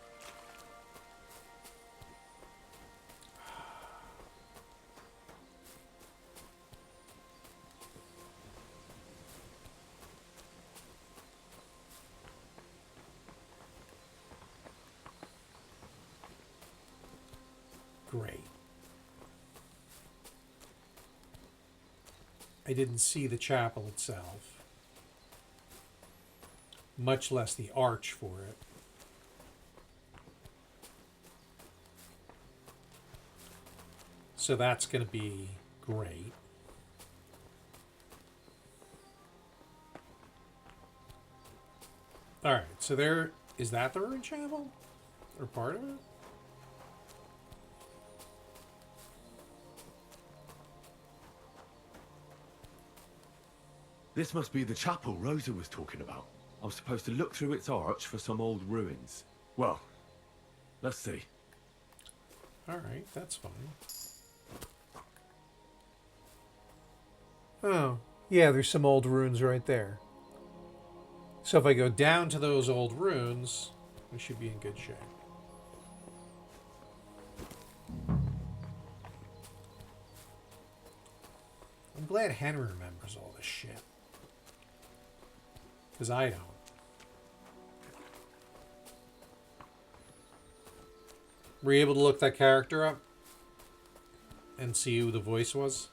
Great. I didn't see the chapel itself, much less the arch for it. So that's going to be great. All right, so there is that the ruined chapel, or part of it? This must be the chapel Rosa was talking about. I was supposed to look through its arch for some old ruins. Well, let's see. Alright, that's fine. Oh, yeah, there's some old ruins right there. So if I go down to those old ruins, we should be in good shape. I'm glad Henry remembers all this shit. Because I don't. Were you able to look that character up? And see who the voice was?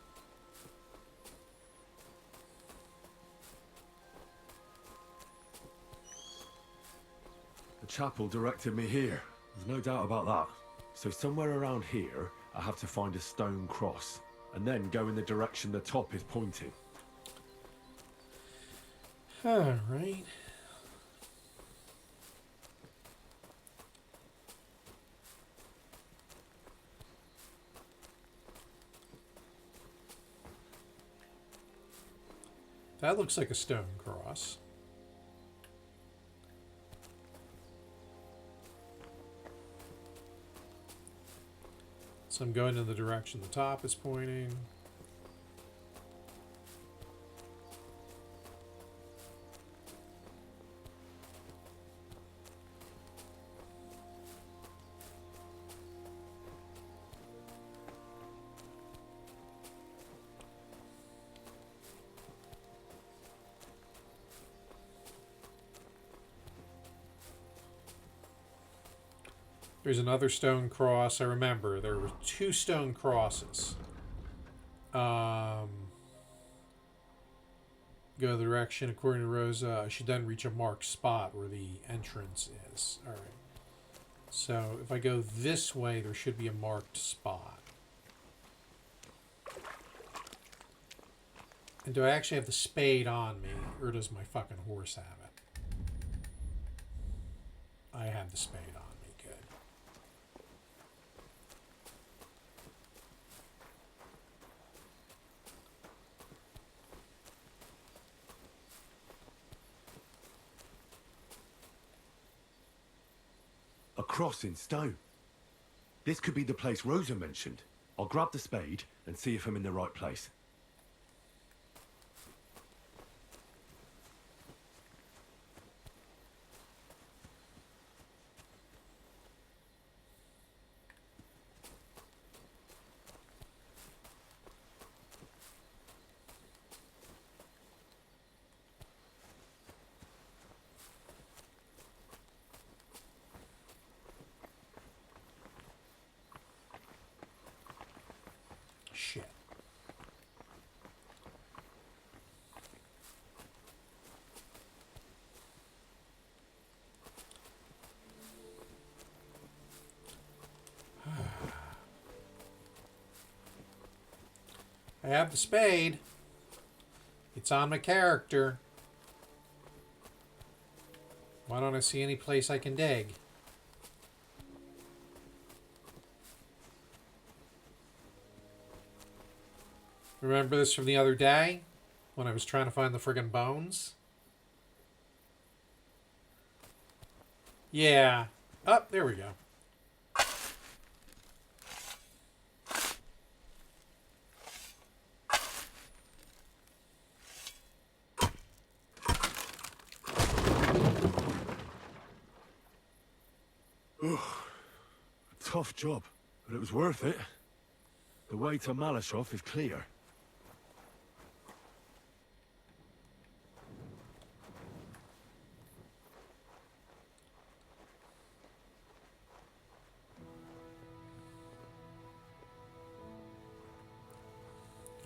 The chapel directed me here. There's no doubt about that. So somewhere around here, I have to find a stone cross. And then go in the direction the top is pointing. Alright. That looks like a stone cross. So I'm going in the direction the top is pointing. There's another stone cross. I remember there were 2 stone crosses. Go the direction according to Rosa. I should then reach a marked spot where the entrance is. All right. So if I go this way, there should be a marked spot. And do I actually have the spade on me, or does my fucking horse have it? I have the spade on me. Good. A cross in stone. This could be the place Rosa mentioned. I'll grab the spade and see if I'm in the right place. Shit. I have the spade. It's on my character. Why don't I see any place I can dig? Remember this from the other day? When I was trying to find the friggin' bones? Yeah. Oh, there we go. Tough job, but it was worth it. The way to Malashov is clear.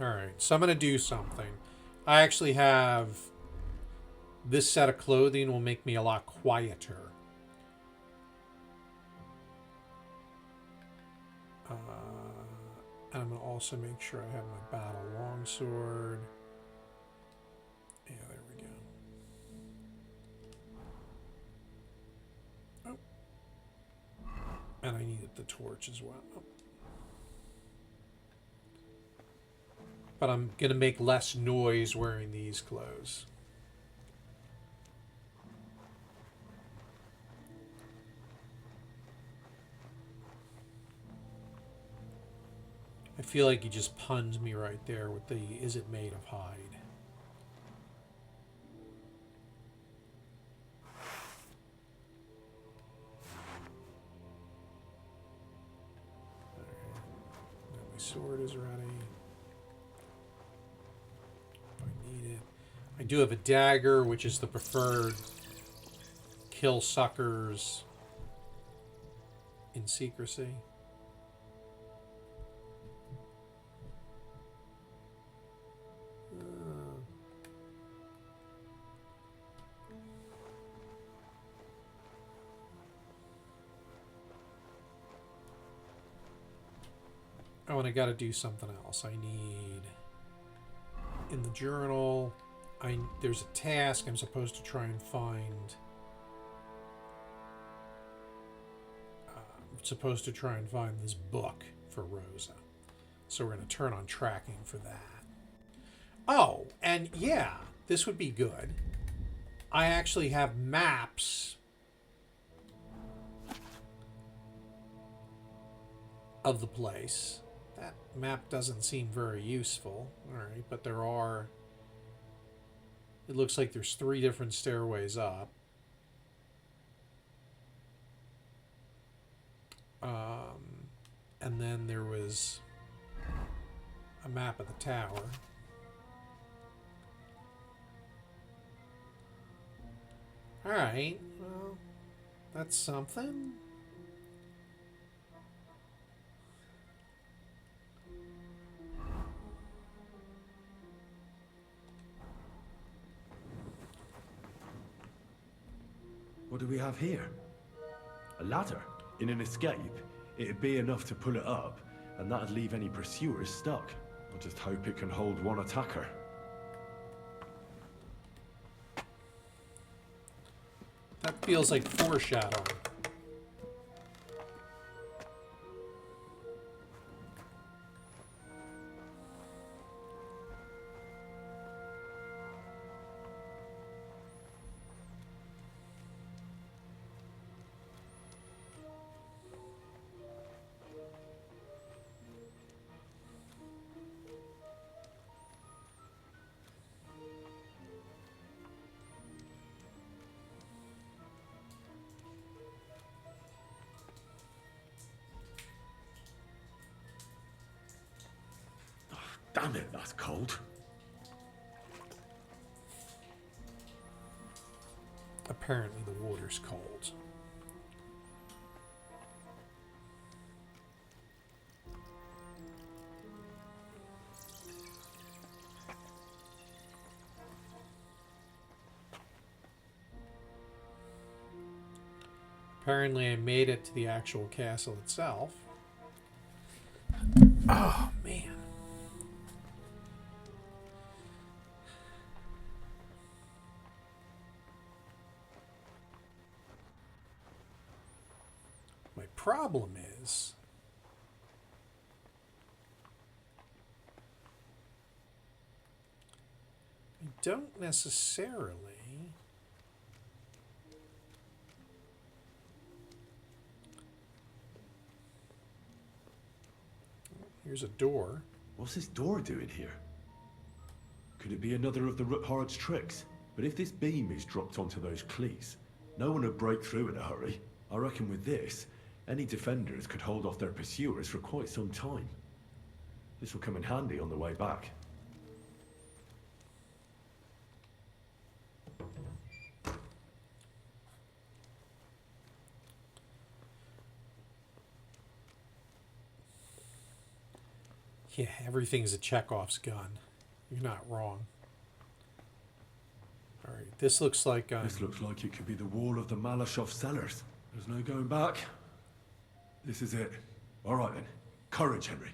Alright, so I'm going to do something. I actually have... This set of clothing will make me a lot quieter. And I'm going to also make sure I have my battle longsword. Yeah, there we go. Oh. And I needed the torch as well. Oh. But I'm going to make less noise wearing these clothes. I feel like he just puns me right there with the, is it made of hide? Alright. Now my sword is ready. If I need it. I do have a dagger, which is the preferred kill suckers in secrecy. Oh, and I gotta do something else. I need... In the journal, there's a task I'm supposed to try and find. I'm supposed to try and find this book for Rosa. So we're going to turn on tracking for that. Oh, and yeah, this would be good. I actually have maps of the place. That map doesn't seem very useful. Alright, but there are... It looks like there's 3 different stairways up. And then there was a map of the tower. Alright, well, that's something. What do we have here? A ladder? In an escape, it'd be enough to pull it up, and that'd leave any pursuers stuck. I just hope it can hold one attacker. That feels like foreshadowing. Damn it, that's cold. Apparently the water's cold. Apparently I made it to the actual castle itself. Oh, man. problem is... I don't necessarily... Here's a door. What's this door doing here? Could it be another of the Ruthard's tricks? But if this beam is dropped onto those cleats, no one would break through in a hurry. I reckon with this, any defenders could hold off their pursuers for quite some time. This will come in handy on the way back. Yeah, everything's a Chekhov's gun. You're not wrong. All right, this looks like... This looks like it could be the wall of the Malashov cellars. There's no going back. This is it. All right then. Courage, Henry.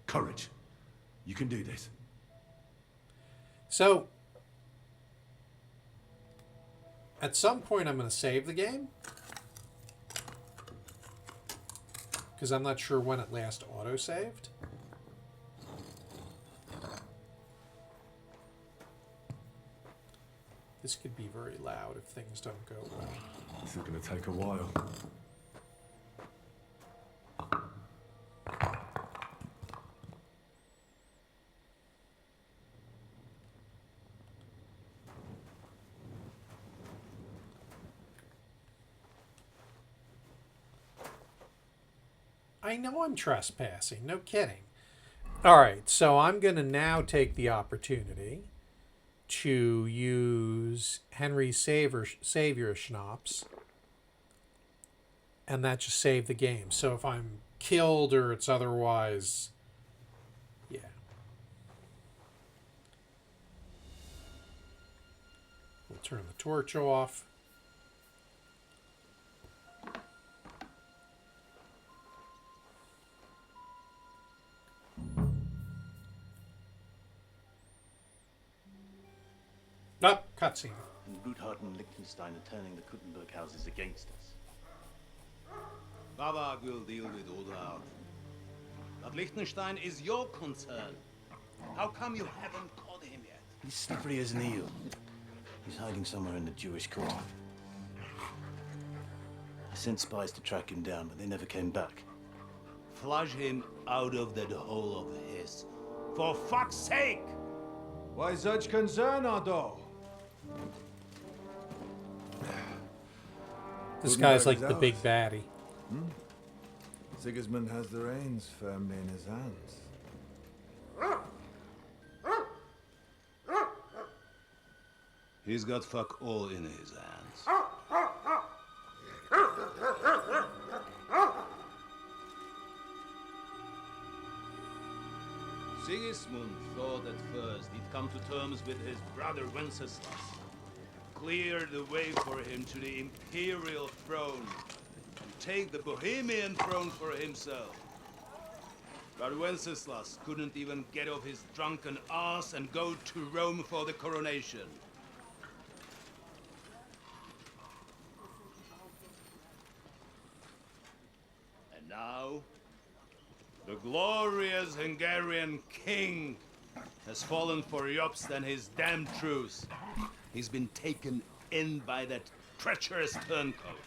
Courage. You can do this. So, at some point I'm going to save the game. Because I'm not sure when it last auto-saved. This could be very loud if things don't go well. This is going to take a while. I know I'm trespassing, no kidding. All right, so I'm going to now take the opportunity to use Henry's Savior Schnapps, and that just saved the game. So if I'm killed or it's otherwise, yeah. We'll turn the torch off. Oh, cutscene. And Ruthard and Liechtenstein are turning the Kuttenberg houses against us. Babak will deal with Ruthard. But Liechtenstein is your concern. How come you haven't caught him yet? He's slippery as an eel. He's hiding somewhere in the Jewish quarter. I sent spies to track him down, but they never came back. Flush him out of that hole of his. For fuck's sake! Why such concern, Otto? This guy's like the big baddie. Sigismund has the reins firmly in his hands. He's got fuck all in his hands. Sigismund thought at first he'd come to terms with his brother Wenceslas, clear the way for him to the imperial throne, and take the Bohemian throne for himself. But Wenceslas couldn't even get off his drunken ass and go to Rome for the coronation. And now, the glorious Hungarian king has fallen for Jobst and his damned truce. He's been taken in by that treacherous turncoat.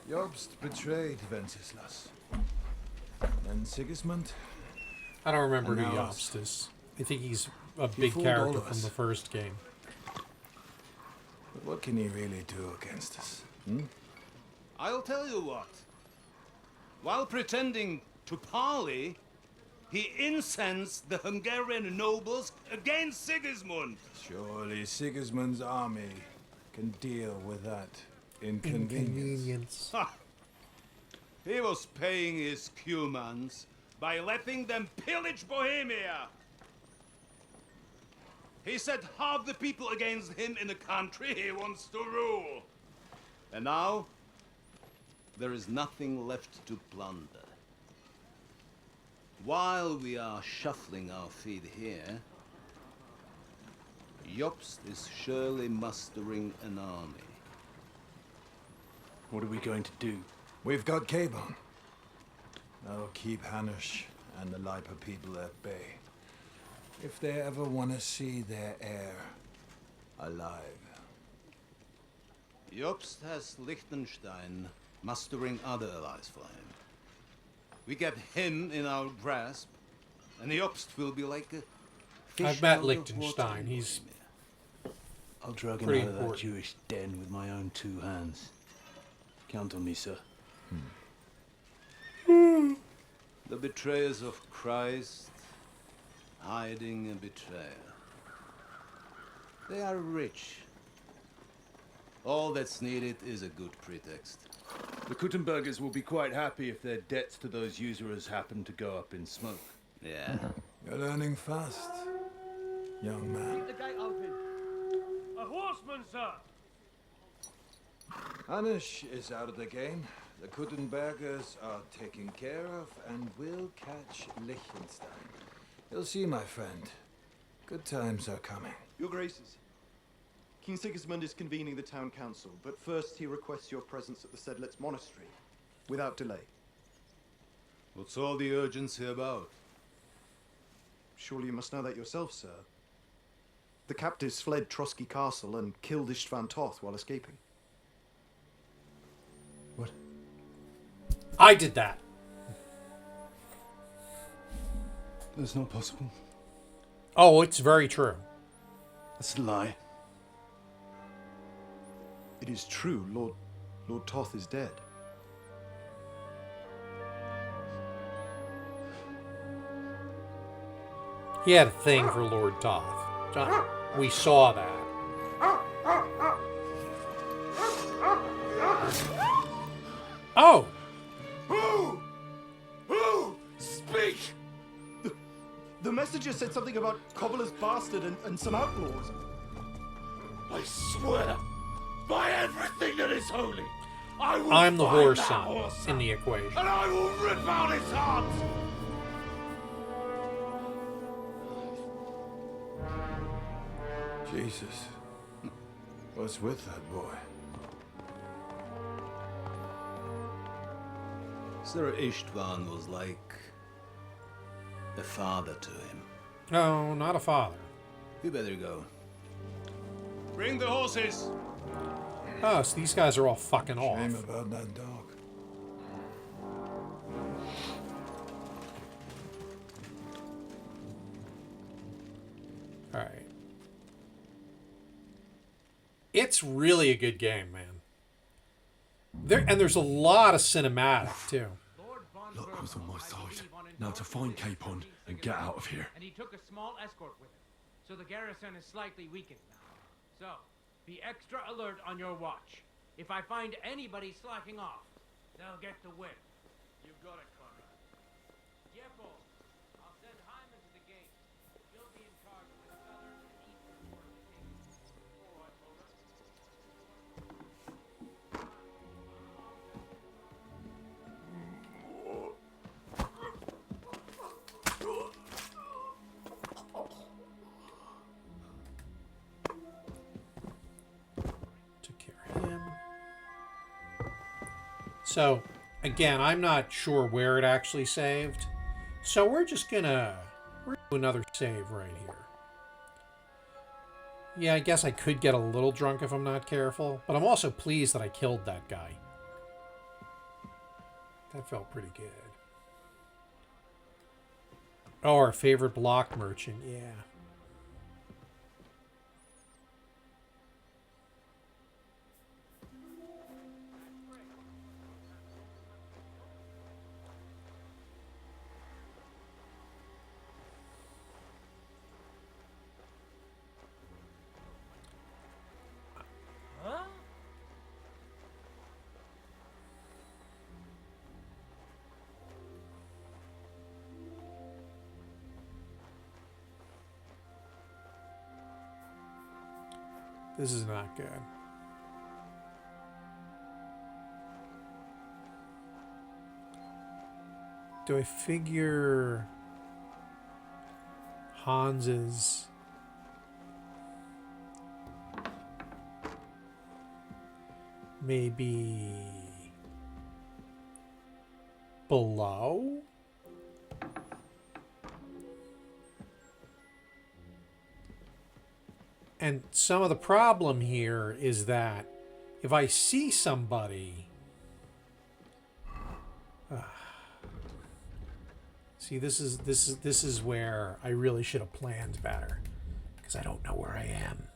Jobst betrayed Wenceslas. And Sigismund? I don't remember And who now Jobst is. I think he's a He big fooled all character of from us. the first game. But what can he really do against us? I'll tell you what. While pretending to parley, he incensed the Hungarian nobles against Sigismund. Surely Sigismund's army can deal with that inconvenience. Ha! He was paying his Cumans by letting them pillage Bohemia. He set half the people against him in the country he wants to rule. And now, there is nothing left to plunder. While we are shuffling our feet here, Jobst is surely mustering an army. What are we going to do? We've got K-Bone. That'll keep Hanish and the Lipa people at bay. If they ever want to see their heir alive. Jobst has Liechtenstein mustering other allies for him. We get him in our grasp, and Jobst will be like a fish I've met out of Liechtenstein. water. He's I'll drag him pretty out of that important. Jewish den with my own 2 hands. Count on me, sir. The betrayers of Christ, hiding a betrayer. They are rich. All that's needed is a good pretext. The Kuttenbergers will be quite happy if their debts to those usurers happen to go up in smoke. Yeah. You're learning fast, young man. Keep the gate open. A horseman, sir! Hanish is out of the game. The Kuttenbergers are taken care of, and we'll catch Liechtenstein. You'll see, my friend. Good times are coming. Your Graces, King Sigismund is convening the town council, but first he requests your presence at the Sedlitz monastery, without delay. What's all the urgency about? Surely you must know that yourself, sir. The captives fled Trotsky Castle and killed Istvan Toth while escaping. What? I did that. That's not possible. Oh, it's very true. That's a lie. It is true, Lord Toth is dead. He had a thing for Lord Toth. We saw that. Oh! Who? Speak! The messenger said something about Cobbler's bastard and some outlaws. I swear, by everything that is holy, I will I'm the find horse that son horse in the equation. and I will rip out his heart! Jesus. What's with that boy? Sir Istvan was like a father to him. No, not a father. We better go. Bring the horses! Oh, so these guys are all fucking off. Shame about that dog. Alright. It's really a good game, man. There's a lot of cinematic, too. Luck was on my side. Now to find Capon and get out of here. And he took a small escort with him, so the garrison is slightly weakened now. So, be extra alert on your watch. If I find anybody slacking off, they'll get the whip. You got it, Conrad. Jeppel, I'll send Hyman to the gate. You'll be in charge of the southern and eastern fortifications. All right, Mona. Took care of him. So, again, I'm not sure where it actually saved. So we're gonna do another save right here. Yeah, I guess I could get a little drunk if I'm not careful, but I'm also pleased that I killed that guy. That felt pretty good. Oh, our favorite block merchant, yeah. This is not good. Do I figure Hans's maybe below. And some of the problem here is that if I see somebody... see, this is where I really should have planned better, because I don't know where I am.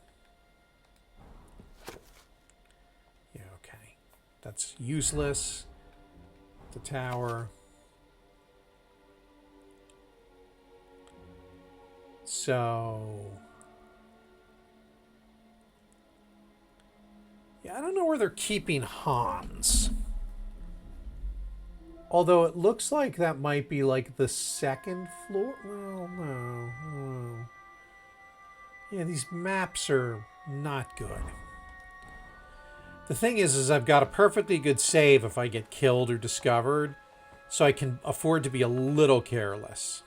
Yeah, okay. That's useless. The tower. So... yeah, I don't know where they're keeping Hans. Although it looks like that might be like the second floor. Well, no. Yeah, these maps are not good. The thing is I've got a perfectly good save if I get killed or discovered, so I can afford to be a little careless.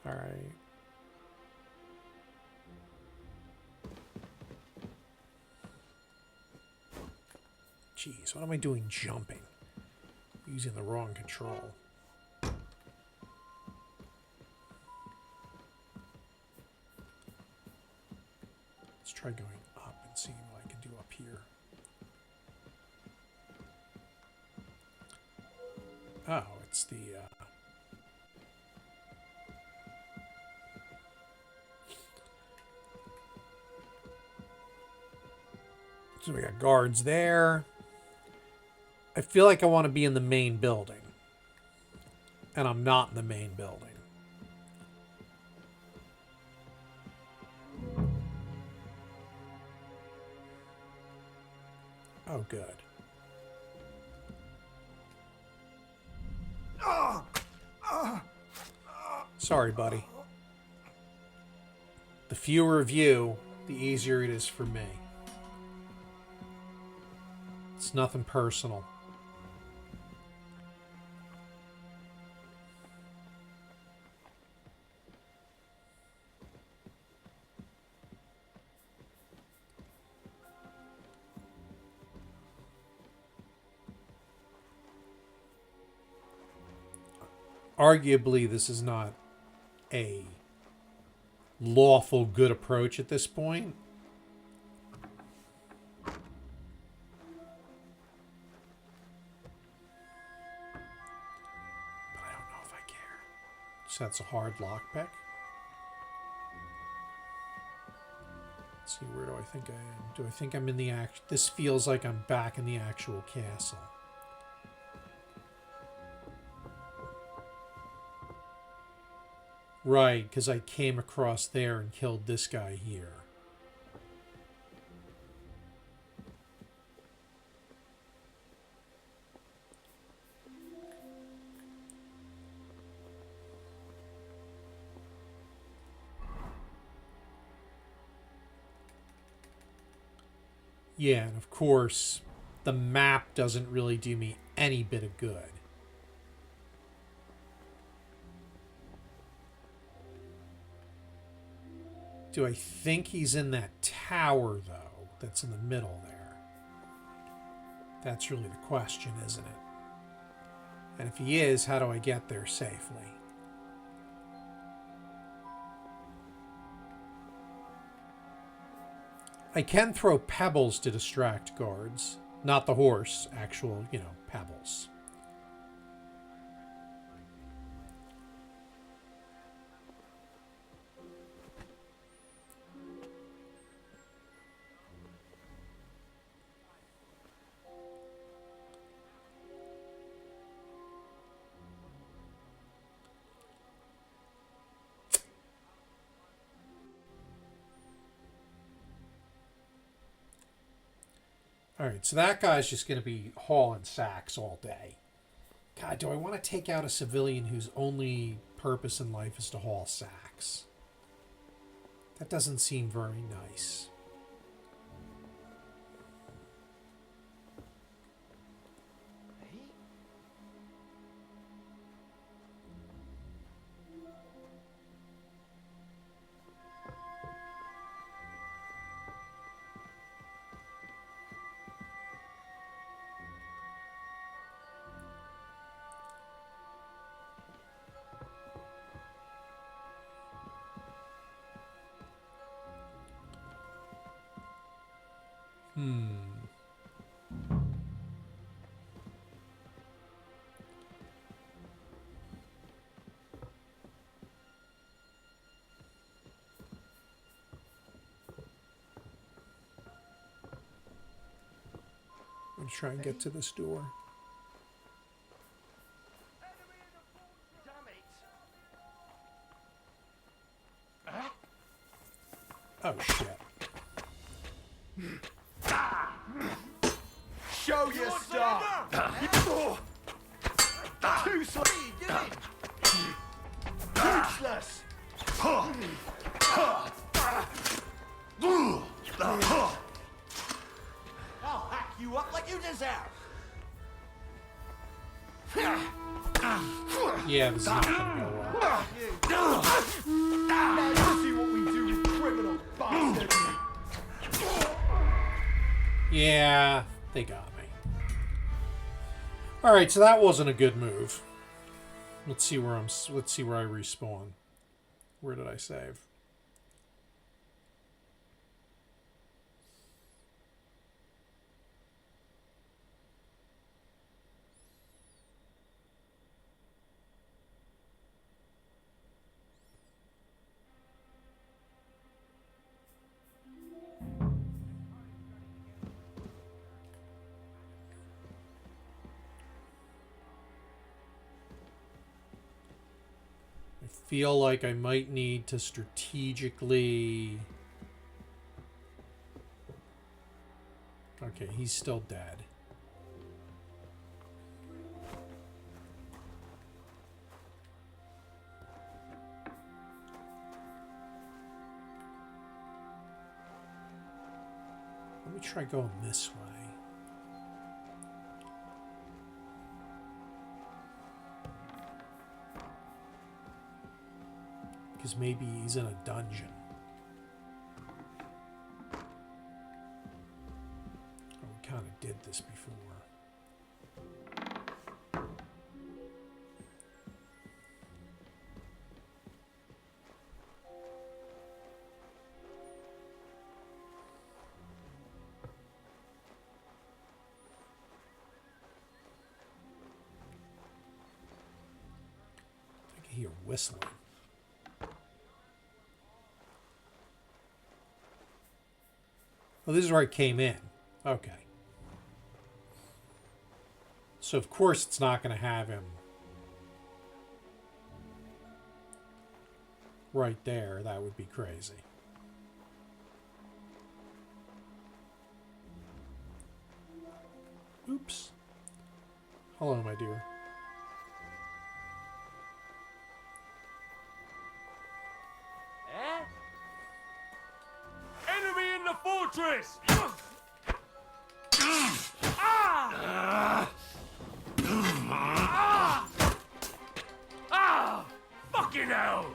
All right. Jeez, what am I doing jumping? Using the wrong control. Let's try going up and seeing what I can do up here. Oh, it's the... so we got guards there. I feel like I want to be in the main building. And I'm not in the main building. Oh, good. Sorry, buddy. The fewer of you, the easier it is for me. It's nothing personal. Arguably, this is not a lawful good approach at this point. But I don't know if I care. So that's a hard lockpick. Let's see, where do I think I am? Do I think I'm in the act? This feels like I'm back in the actual castle. Right, because I came across there and killed this guy here. Yeah, and of course, the map doesn't really do me any bit of good. Do I think he's in that tower, though, that's in the middle there? That's really the question, isn't it? And if he is, how do I get there safely? I can throw pebbles to distract guards. Not the horse, actual, pebbles. Alright, so that guy's just going to be hauling sacks all day. God, do I want to take out a civilian whose only purpose in life is to haul sacks? That doesn't seem very nice. I'm trying to get to this door. Oh shit. Show your stuff! Too sweet! Useless! I'll hack you up like you deserve! Yeah, this is not gonna go well. Now you see what we do with criminal bastards! Yeah, they got me. All right, so that wasn't a good move. Let's see where Let's see where I respawn. Where did I save? Feel like I might need to strategically... Okay, he's still dead. Let me try going this way. Because maybe he's in a dungeon. Oh, we kind of did this before. I can hear whistling. Oh, this is where I came in. Okay. So, of course, it's not going to have him right there. That would be crazy. Oops. Hello, my dear. Enemy in the fortress! Fucking hell!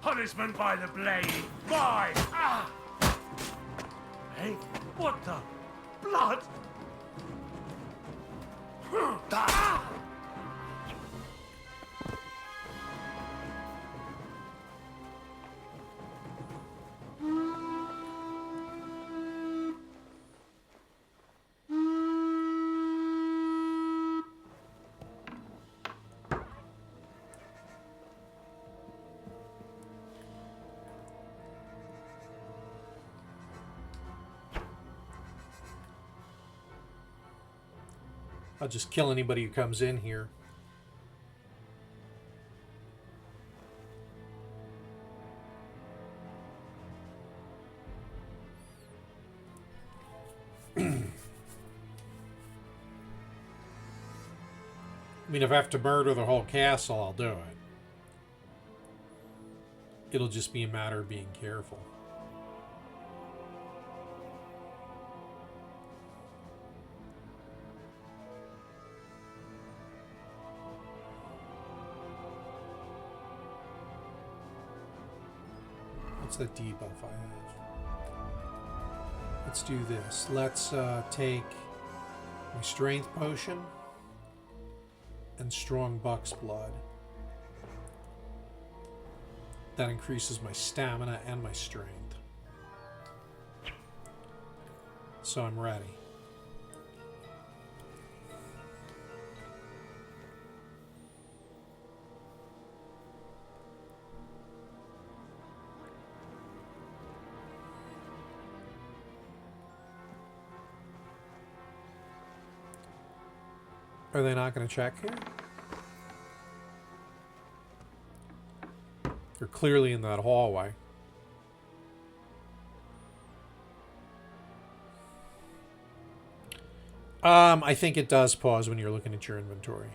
Punishment by the blade! Why? Hey, what the? Blood? I'll just kill anybody who comes in here. I mean, if I have to murder the whole castle, I'll do it. It'll just be a matter of being careful. What's the debuff I have? Let's do this. Let's take my strength potion and strong buck's blood. That increases my stamina and my strength. So I'm ready. Are they not going to check here? They're clearly in that hallway. I think it does pause when you're looking at your inventory.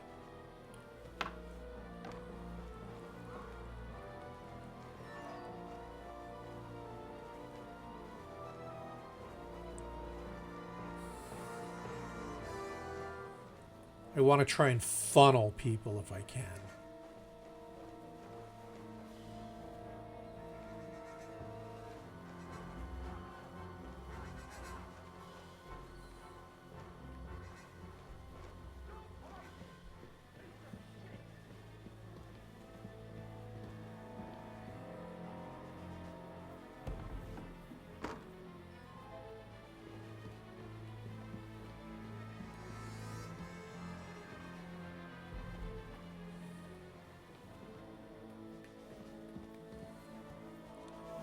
I want to try and funnel people if I can.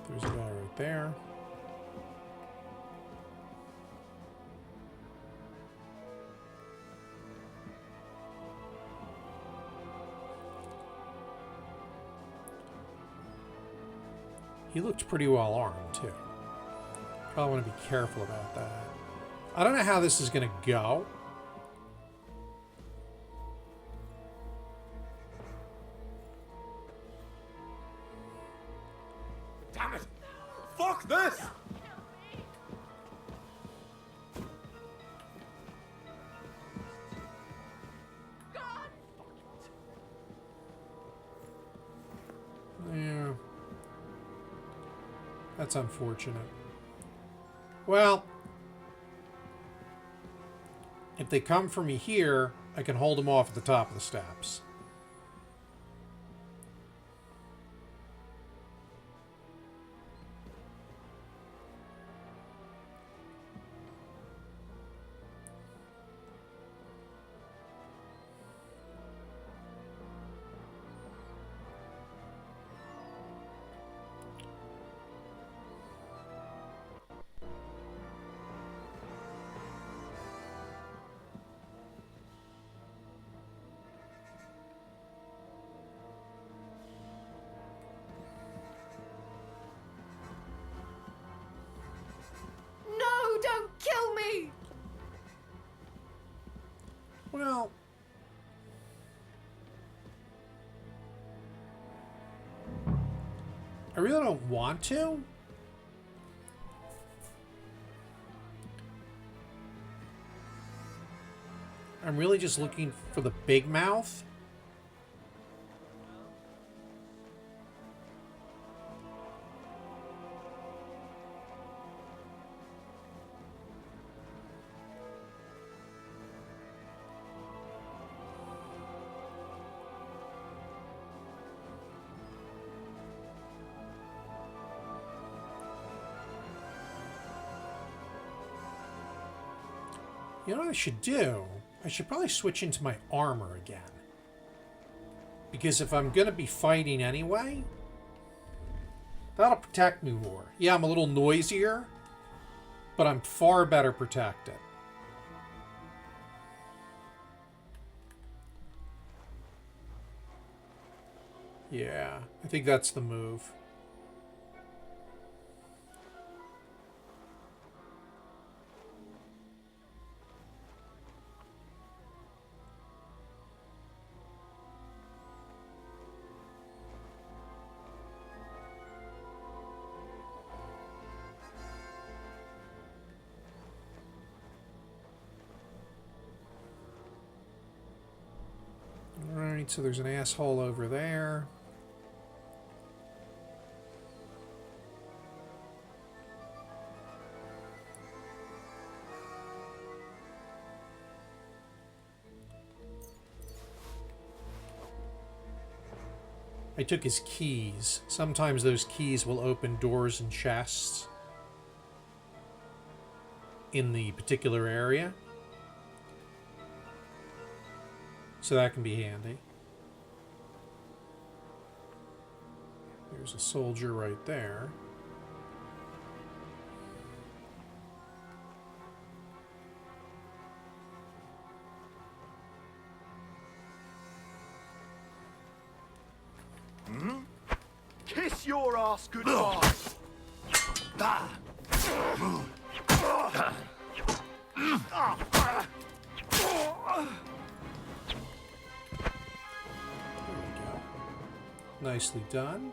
There's a guy right there. He looked pretty well armed, too. Probably want to be careful about that. I don't know how this is going to go. Damn it! Fuck this! Yeah. That's unfortunate. Well, if they come for me here, I can hold them off at the top of the steps. No, don't kill me! Well, I really don't want to. I'm really just looking for the big mouth. You know what I should do? I should probably switch into my armor again. Because if I'm going to be fighting anyway, that'll protect me more. Yeah, I'm a little noisier, but I'm far better protected. Yeah, I think that's the move. Alright, so there's an asshole over there. I took his keys. Sometimes those keys will open doors and chests. in the particular area. So that can be handy. There's a soldier right there. Kiss your ass goodbye. Nicely done.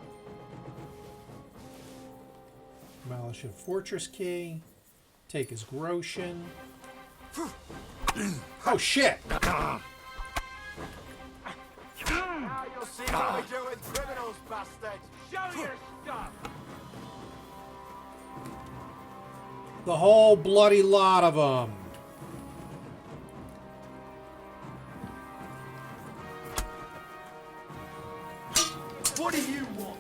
Demolish a fortress key. Take his Groshin. Oh shit! Now you'll see what we do with criminals, bastard. Show your stuff. The whole bloody lot of them. What do you want?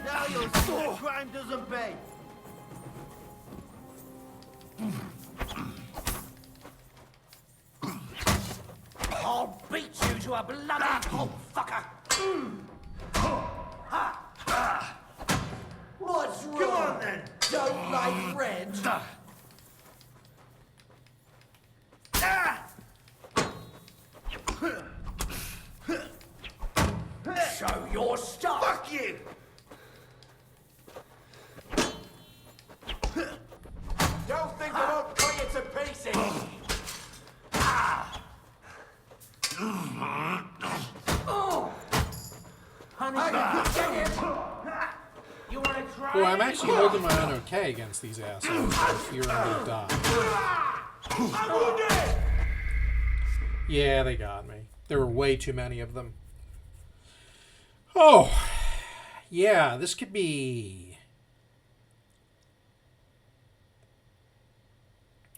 Now you'll see what crime doesn't pay. I'll beat you to a bloody pulp, fucker! What's wrong? Come on then. Don't like red? Show your stuff! Fuck you! Don't think I won't cut you to pieces! Honey, get him! You wanna try? Oh, I'm actually holding my own okay against these assholes. I fear I'm gonna die. Yeah, they got me. There were way too many of them. Oh, yeah, this could be...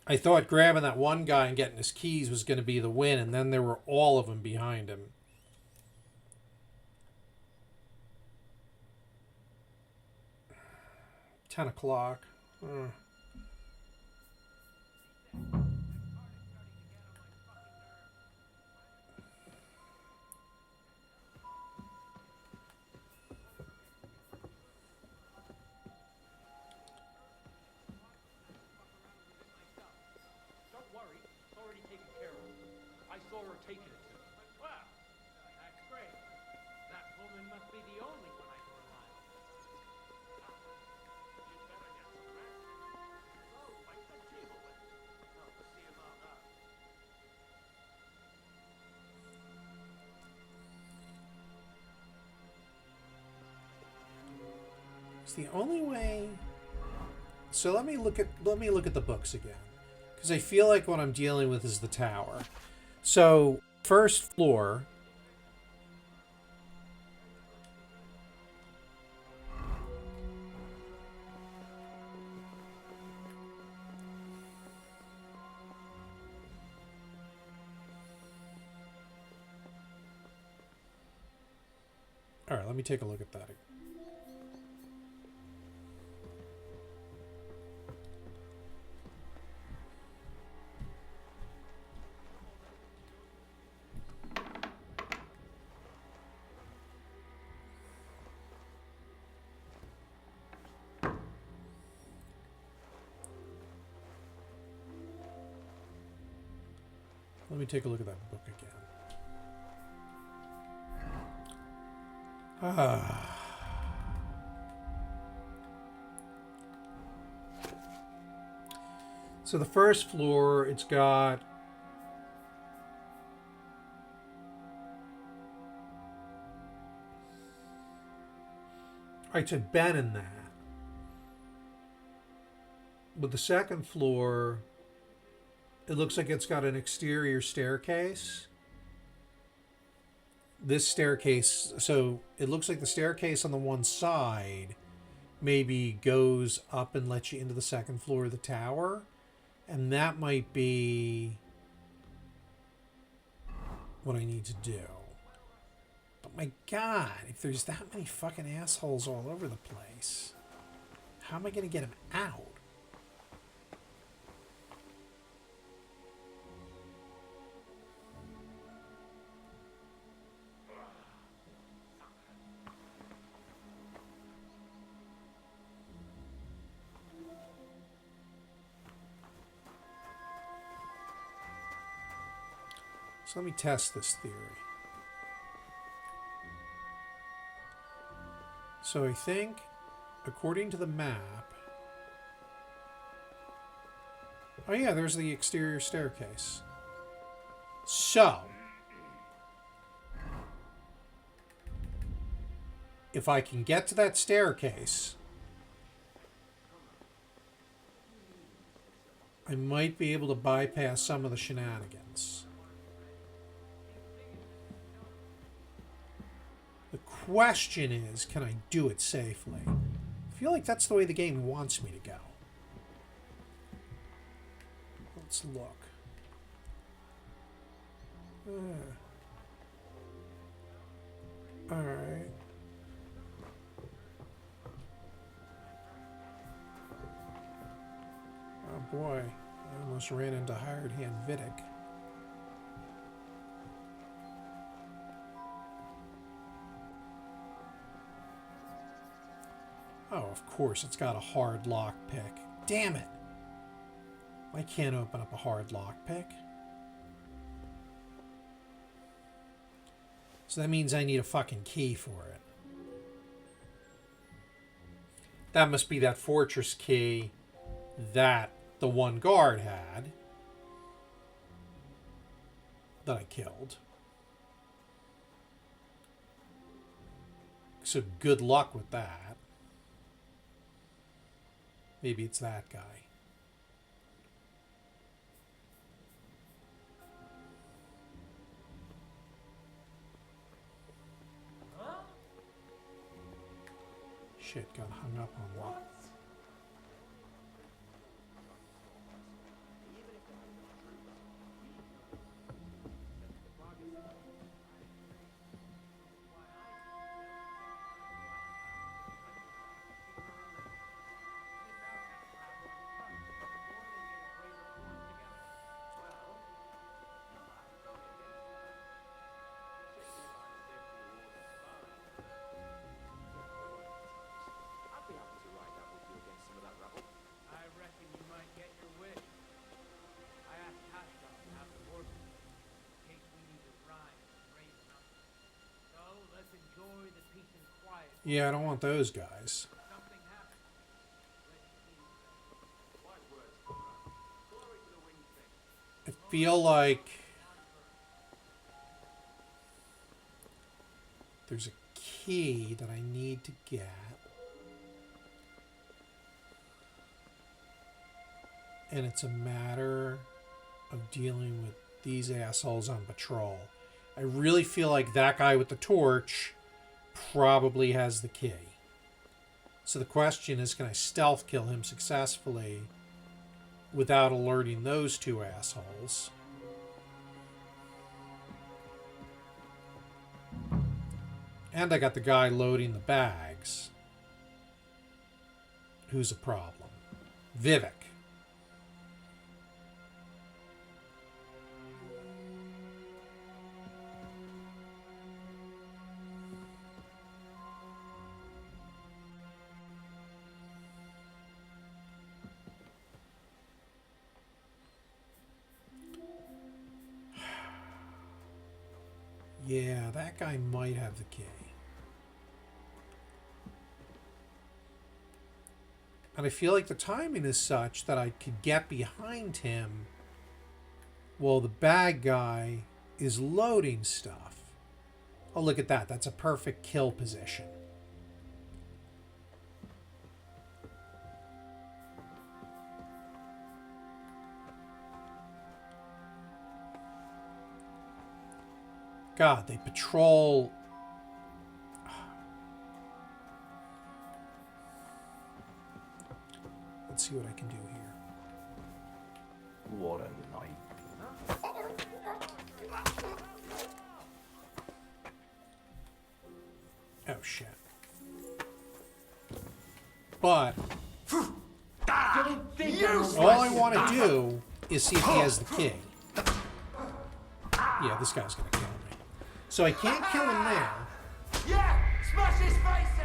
I thought grabbing that one guy and getting his keys was going to be the win, and then there were all of them behind him. $10 It's the only way. So let me look at the books again, because I feel like what I'm dealing with is the tower. So first floor. All right, let me take a look at that again. Let me take a look at that book again. So the first floor, it's got I took Ben in that. But the second floor, it looks like it's got an exterior staircase. This staircase, so it looks like the staircase on the one side maybe goes up and lets you into the second floor of the tower. And that might be what I need to do. But my God, if there's that many fucking assholes all over the place, How am I going to get him out? So let me test this theory. So I think, according to the map... Oh yeah, there's the exterior staircase. So... if I can get to that staircase... I might be able to bypass some of the shenanigans. The question is, can I do it safely? I feel like that's the way the game wants me to go. Let's look. Alright. Oh boy, I almost ran into Hired Hand Vidic. Oh, of course, it's got a hard lock pick. Damn it! I can't open up a hard lock pick. So that means I need a fucking key for it. That must be that fortress key that the one guard had that I killed. So good luck with that. Maybe it's that guy. Shit, got hung up on one. Yeah, I don't want those guys. I feel like there's a key that I need to get. And it's a matter of dealing with these assholes on patrol. I really feel like that guy with the torch probably has the key. So the question is, can I stealth kill him successfully without alerting those two assholes? And I got the guy loading the bags. Who's a problem? Vivek. Yeah, that guy might have the key. And I feel like the timing is such that I could get behind him while the bad guy is loading stuff. Oh, look at that. That's a perfect kill position. God, they patrol. Let's see what I can do here. What a night. Oh, shit. But All I want to do is see if he has the key. Yeah, this guy's going to kill me. So I can't kill him there. Yeah! Smash his face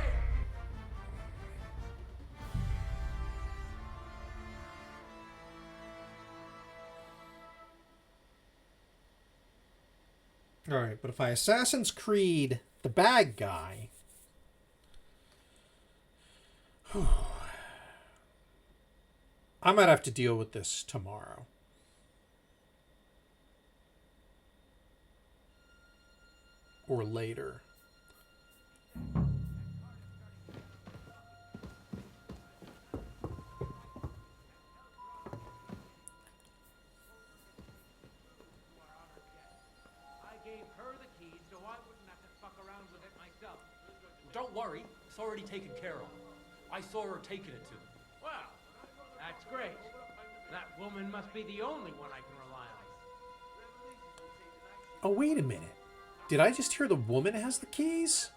in! Alright, but if I Assassin's Creed the bad guy... I might have to deal with this tomorrow. Or later. Don't worry, it's already taken care of. I saw her taking it to them. Well, that's great. That woman must be the only one I can rely on. Oh, wait a minute. Did I just hear the woman has the keys?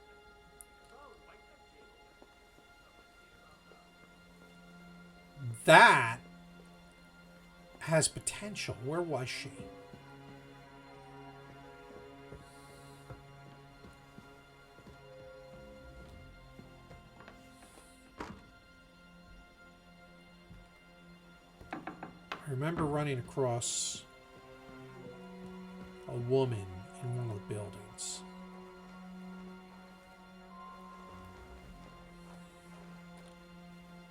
That has potential. Where was she? I remember running across a woman in one of the buildings.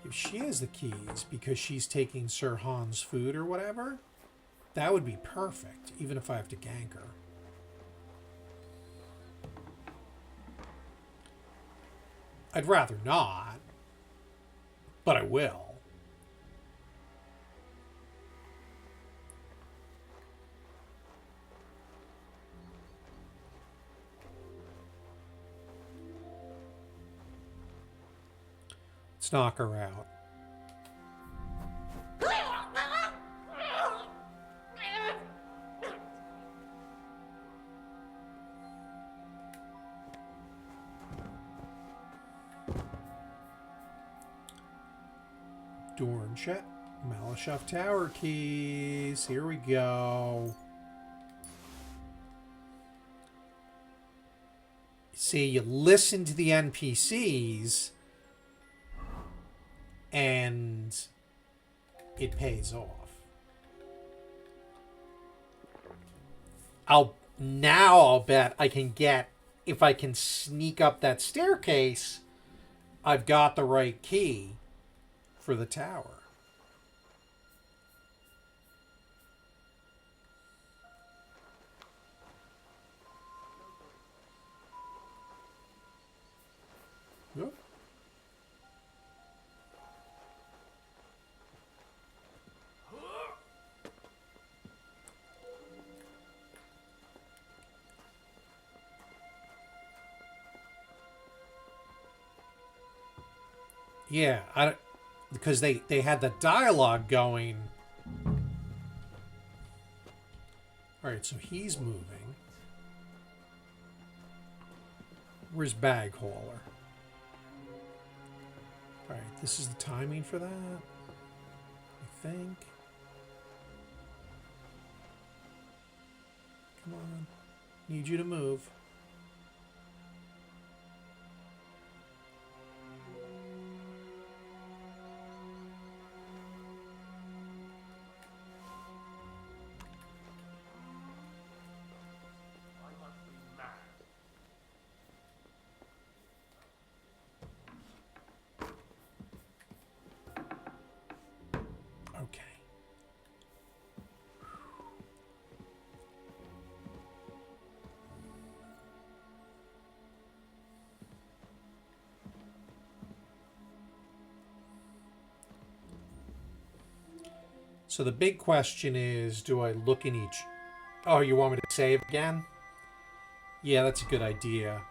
If she has the keys because she's taking Sir Han's food or whatever, that would be perfect, even if I have to gank her. I'd rather not, but I will. Let's knock her out. Dornchet, Malashov Tower keys. Here we go. See, you listen to the NPCs and it pays off. I'll bet I can get, if I can sneak up that staircase, I've got the right key for the tower. Yep. Yeah, because they had the dialogue going. All right, so he's moving. Where's Bag Hauler? All right, this is the timing for that, I think. Come on, need you to move. So the big question is, do I look in each... Oh, you want me to save again? Yeah, that's a good idea.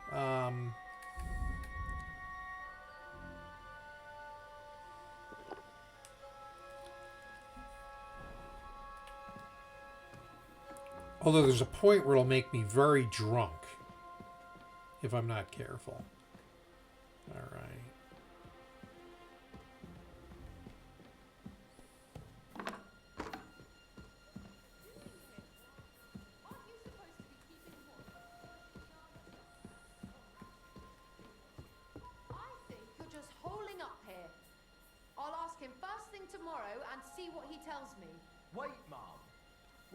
Although there's a point where it'll make me very drunk if I'm not careful. All right. him first thing tomorrow and see what he tells me. Wait, Mom.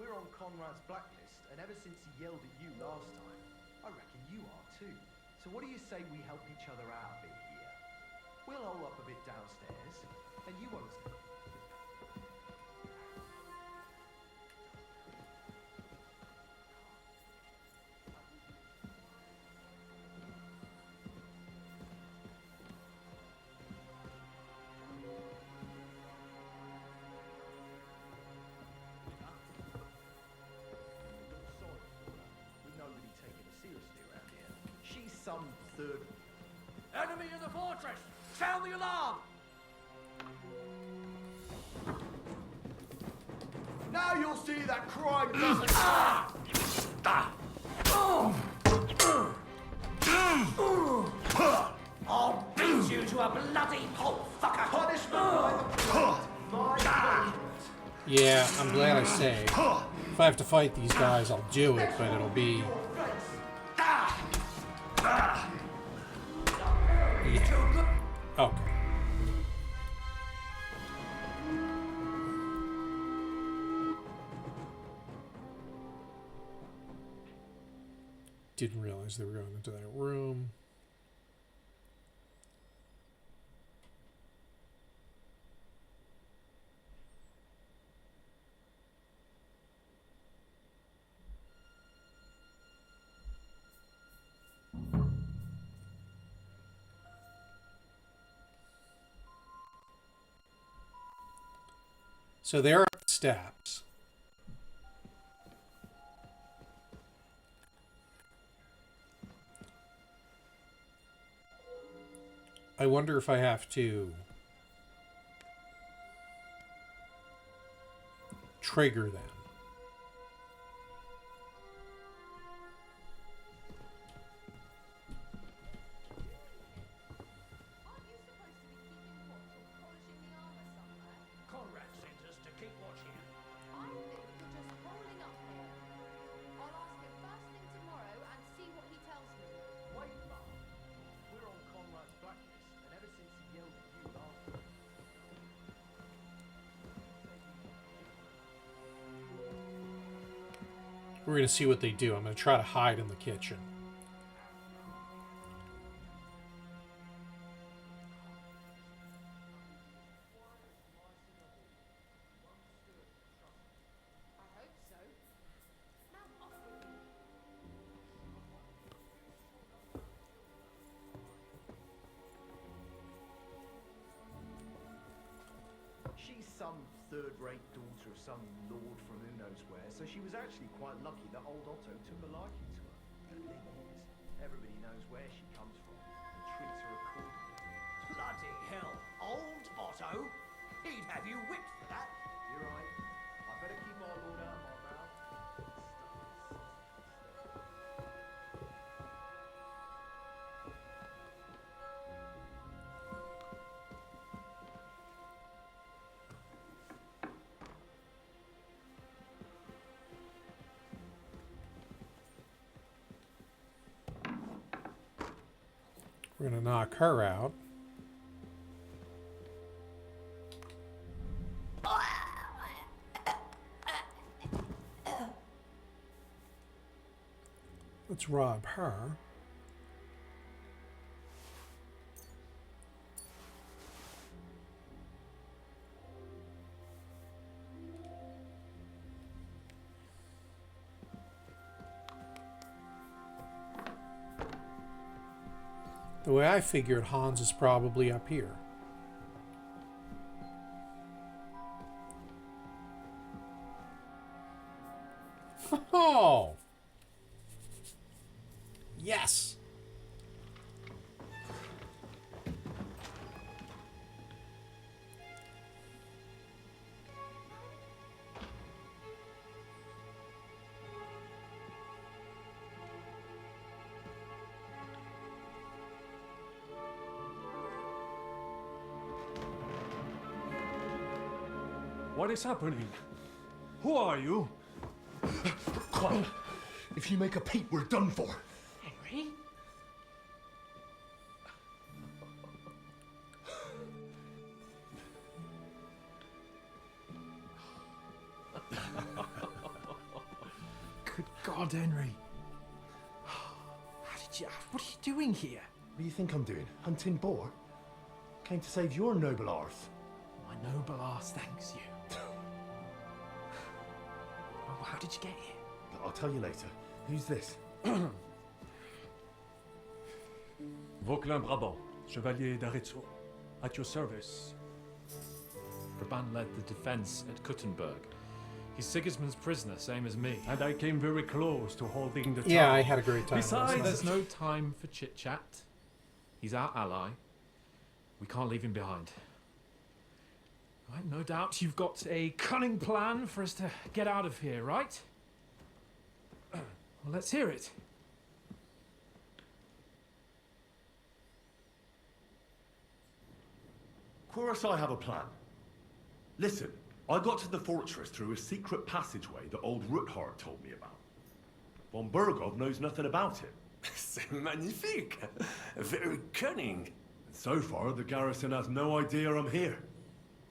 We're on Conrad's blacklist, and ever since he yelled at you last time, I reckon you are too. So what do you say we help each other out a bit here? We'll hole up a bit downstairs, and you won't... Some third... Enemy in the fortress! Sound the alarm! Now you'll see that crime doesn't... I'll beat you to a bloody pulp, fucker! Punishment by the... Yeah, I'm glad I saved. If I have to fight these guys, I'll do it, but it'll be... Okay. Didn't realize they were going into that room. So there are steps. I wonder if I have to trigger them. We're going to see what they do. I'm going to try to hide in the kitchen. She's some third-rate daughter of some lord from who knows where, so she was actually quite lucky that old Otto took a liking to her. The thing is, everybody knows where she comes from and treats her accordingly. Bloody hell, old Otto? He'd have you whipped for that. You're right. I better keep my lord out of my mouth. We're going to knock her out. Let's rob her. The way I figured, Hans is probably up here. Oh! Yes! What is happening? Who are you? Quiet. If you make a peep, we're done for. Henry? God, Henry. What are you doing here? What do you think I'm doing? Hunting boar? Came to save your noble arse. My noble arse thanks you. Oh, how did you get here? I'll tell you later. Who's this? Vauquelin Brabant, Chevalier d'Aretzo. At your service. Brabant led the defense at Kuttenberg. He's Sigismund's prisoner, same as me. And I came very close to holding the town. Yeah, I had a great time. Besides, there's no time for chit-chat. He's our ally. We can't leave him behind. Right, no doubt you've got a cunning plan for us to get out of here, right? Well, let's hear it. Of course I have a plan. Listen, I got to the fortress through a secret passageway that old Ruthard told me about. Von Burgov knows nothing about it. C'est magnifique! Very cunning. And so far, the garrison has no idea I'm here.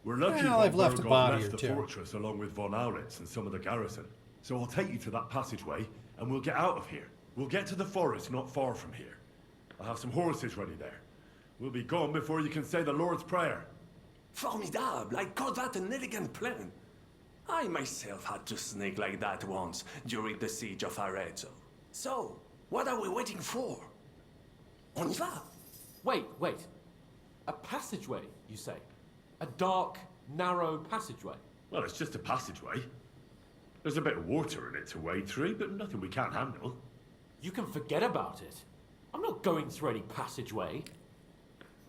We're lucky Well, Von I've left a Burgov body left or the two. fortress along with Von Auritz and some of the garrison. So I'll take you to that passageway, and we'll get out of here. We'll get to the forest not far from here. I'll have some horses ready there. We'll be gone before you can say the Lord's Prayer. Formidable! I call that an elegant plan. I myself had to sneak like that once during the siege of Arezzo. So, what are we waiting for? On y va! Wait. A passageway, you say? A dark, narrow passageway? Well, it's just a passageway. There's a bit of water in it to wade through, but nothing we can't handle. You can forget about it. I'm not going through any passageway.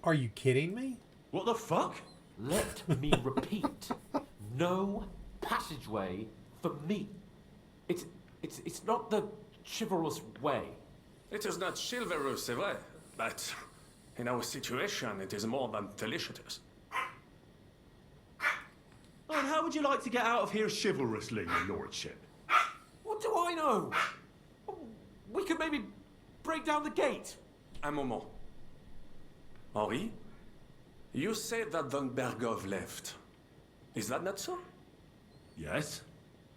Are you kidding me? What the fuck? Let me repeat. No passageway for me. It's not the chivalrous way. It is not chivalrous, c'est vrai, but in our situation, it is more than delicious. Oh, and how would you like to get out of here chivalrously, your lordship? What do I know? We could maybe break down the gate. Un moment. Henri, you said that Von Bergov left. Is that not so? Yes.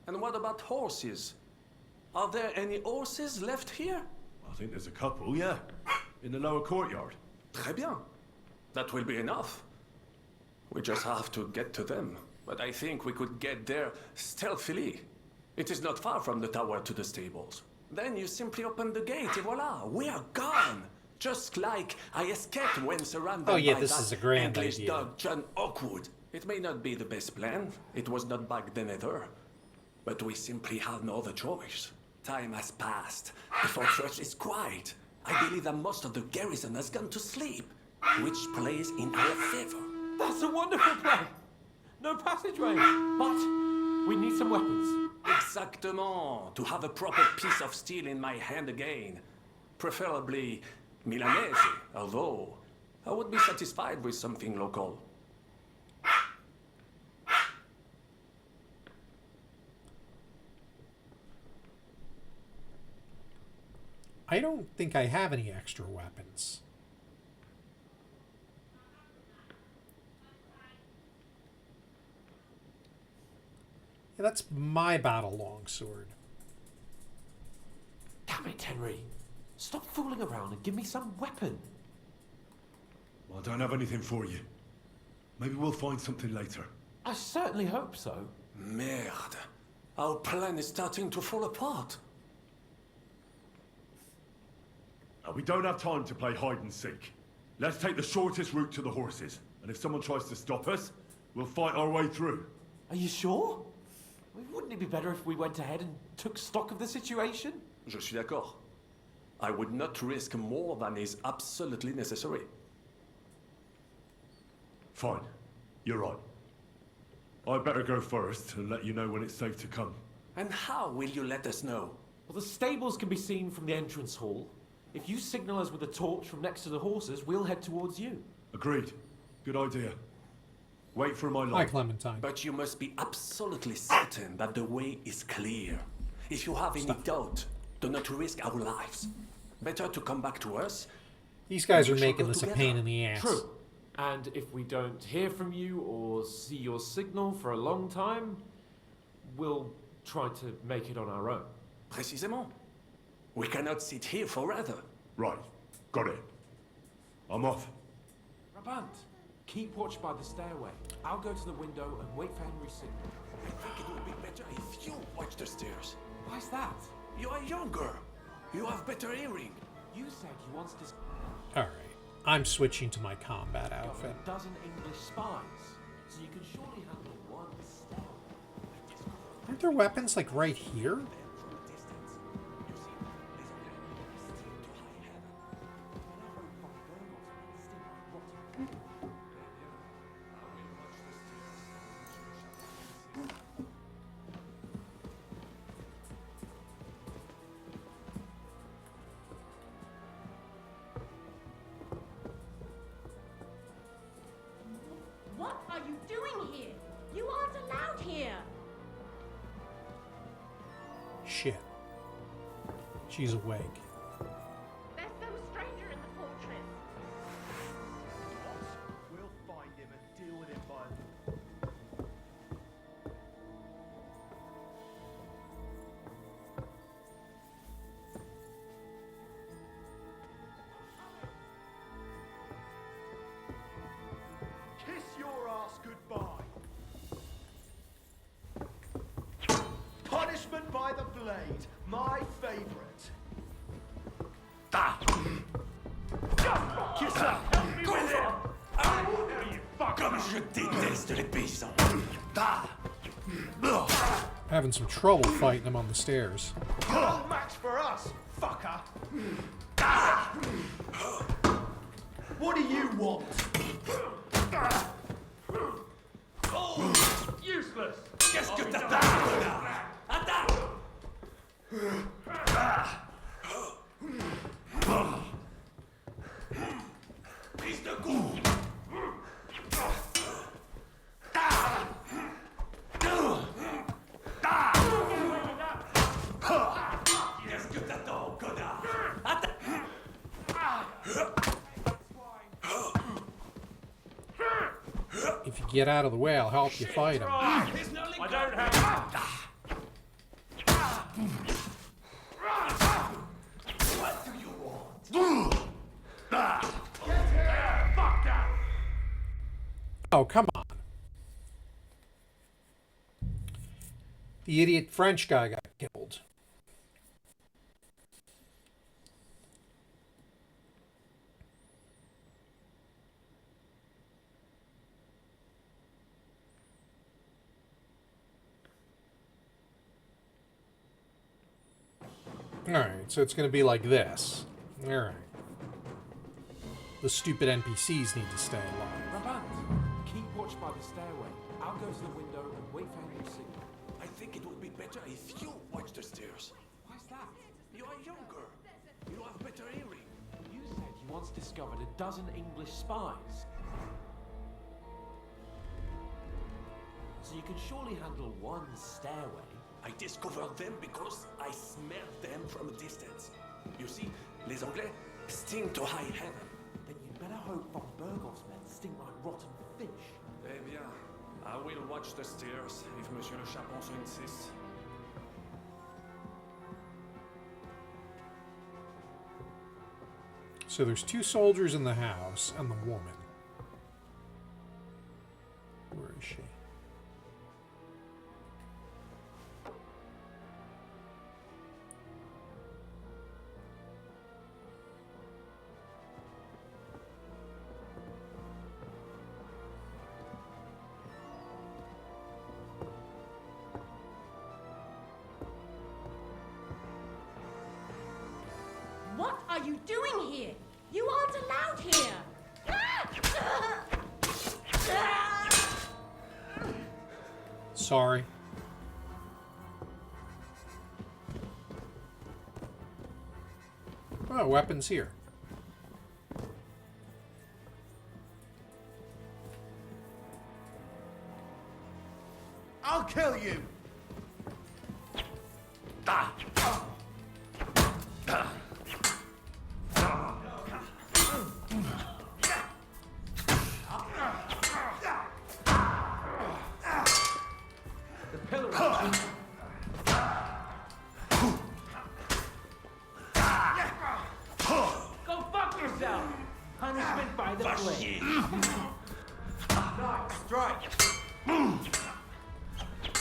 And what about horses? Are there any horses left here? I think there's a couple, yeah. In the lower courtyard. Très bien. That will be enough. We just have to get to them. But I think we could get there stealthily. It is not far from the tower to the stables. Then you simply open the gate, et voila, we are gone. Just like I escaped when surrounded by this that is a grand English idea. dog John Oakwood. It may not be the best plan. It was not back then either. But we simply had no other choice. Time has passed. The fortress is quiet. I believe that most of the garrison has gone to sleep, which plays in our favor. That's a wonderful plan. No passageway, but we need some weapons. Exactement. To have a proper piece of steel in my hand again. Preferably Milanese, although I would be satisfied with something local. I don't think I have any extra weapons. Yeah, that's my battle longsword. Damn it, Henry. Stop fooling around and give me some weapon. Well, I don't have anything for you. Maybe we'll find something later. I certainly hope so. Merde. Our plan is starting to fall apart. We don't have time to play hide and seek. Let's take the shortest route to the horses. And if someone tries to stop us, we'll fight our way through. Are you sure? Wouldn't it be better if we went ahead and took stock of the situation? Je suis d'accord. I would not risk more than is absolutely necessary. Fine. You're right. I'd better go first and let you know when it's safe to come. And how will you let us know? Well, the stables can be seen from the entrance hall. If you signal us with a torch from next to the horses, we'll head towards you. Agreed. Good idea. Wait for my Hi, light. Clementine. But you must be absolutely certain that the way is clear. If you have any doubt, do not risk our lives. Better to come back to us. These guys are We shall making go this a together. pain in the ass. True. And if we don't hear from you or see your signal for a long time, we'll try to make it on our own. Précisément. We cannot sit here forever. Right, got it. I'm off. Rabant, keep watch by the stairway. I'll go to the window and wait for Henry's signal. I think it would be better if you watch the stairs. Why's that? You are younger. You have better hearing. You said you wanted to... All right, I'm switching to my combat outfit. A dozen English spies, so you can surely handle one stairway. Aren't there weapons like right here? What are you doing here? You aren't allowed here. Shit. She's awake. There's some stranger in the fortress. We'll find him and deal with him by... Kiss your ass goodbye. Punishment by the blade, my favorite. Kiss up. Go there! Comme je déteste les paysans. Having some trouble fighting him on the stairs. No match for us, fucker. What do you want? Useless. Qu'est-ce que t'attends, connard? Attends! Prise de coup! Qu'est-ce que t'attends, connard? If you get out of the way, I'll help you fight him. I don't have... What do you want? Get here! Fuck that! Oh, come on. The idiot French guy got killed. Alright, so it's going to be like this. Alright. The stupid NPCs need to stay alive. Rabant, keep watch by the stairway. I'll go to the window and wait for Henry's signal. I think it would be better if you watch the stairs. Why's that? You are younger. You have better hearing. You said you once discovered a dozen English spies. So you can surely handle one stairway. I discovered them because I smelled them from a distance. You see, les Anglais sting to high heaven. Then you'd better hope von Bergov's men sting like rotten fish. Eh bien, I will watch the stairs if Monsieur le Chapon so insists. So there's two soldiers in the house and the woman. Where is she? What are you doing here? You aren't allowed here. Sorry. Oh, weapons here. I'll kill you. Punishment by the blade. Nice strike.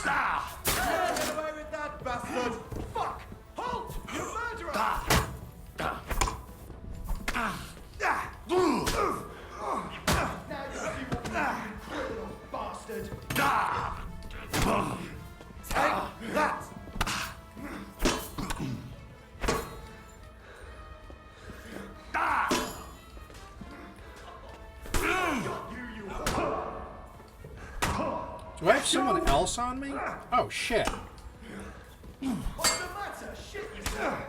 Get away with that, bastard! Fuck! Halt! You murderer! Now you see what we do, criminal bastard! Take that! Do I have someone else on me? Oh, shit. What's the matter? Shit yourself!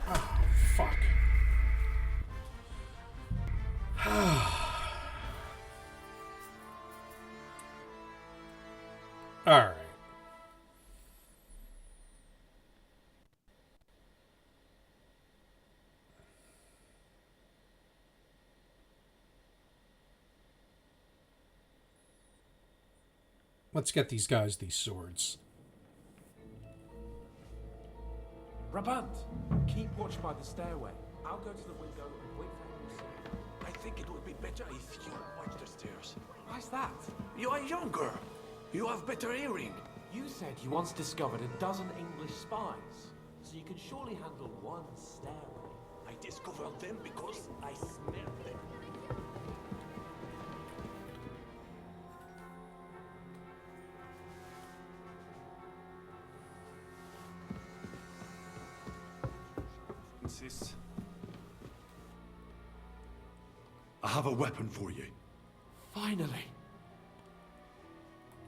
Oh, fuck. Alright. Let's get these guys these swords. Brabant, keep watch by the stairway. I'll go to the window and wait for him to see. I think it would be better if you watch the stairs. Why's that? You are younger. You have better hearing. You said you once discovered a dozen English spies, so you can surely handle one stairway. I discovered them because I smelled them. Sis, I have a weapon for you. Finally.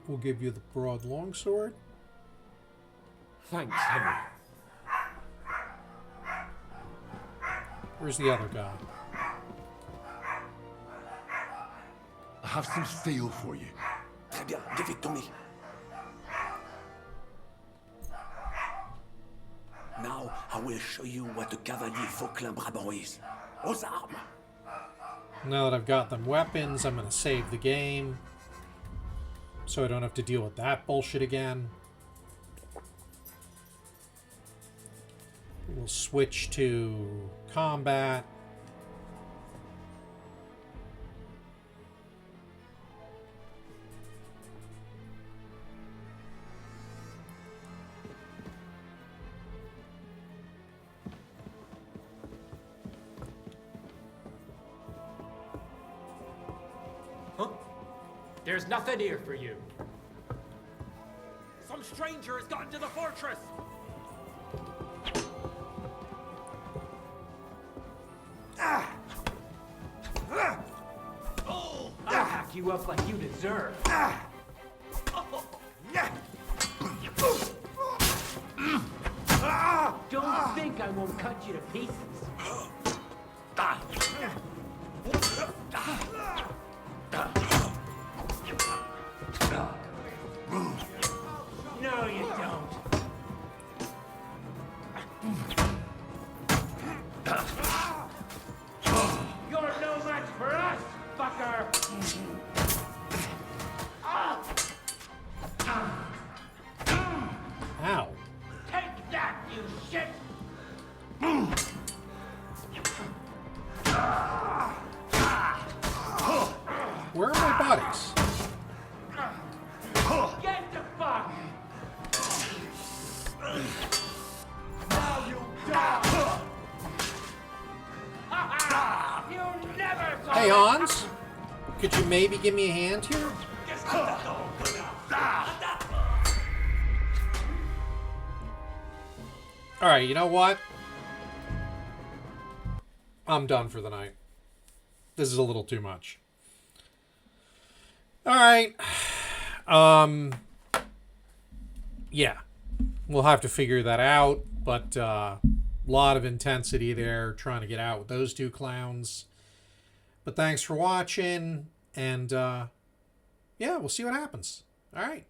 We'll give you the broad longsword. Thanks, Henry. Where's the other guy? I have some steel for you. Très bien, give it to me. Now I will show you what a cavalier Vauclin Brabant is. Aux armes! Now that I've got them weapons, I'm going to save the game. So I don't have to deal with that bullshit again. We'll switch to combat. There's nothing here for you. Some stranger has gotten to the fortress. I'll hack you up like you deserve. Don't think I won't cut you to pieces. No, you don't. You're no match for us, fucker! Ow. Take that, you shit! Where are my buddies? Get the fuck! Now you die! You never saw Hey, Hans? Could you maybe give me a hand here? Alright, you know what? I'm done for the night. This is a little too much. Alright. Yeah. We'll have to figure that out, but a lot of intensity there trying to get out with those two clowns. But thanks for watching, and yeah, we'll see what happens. Alright.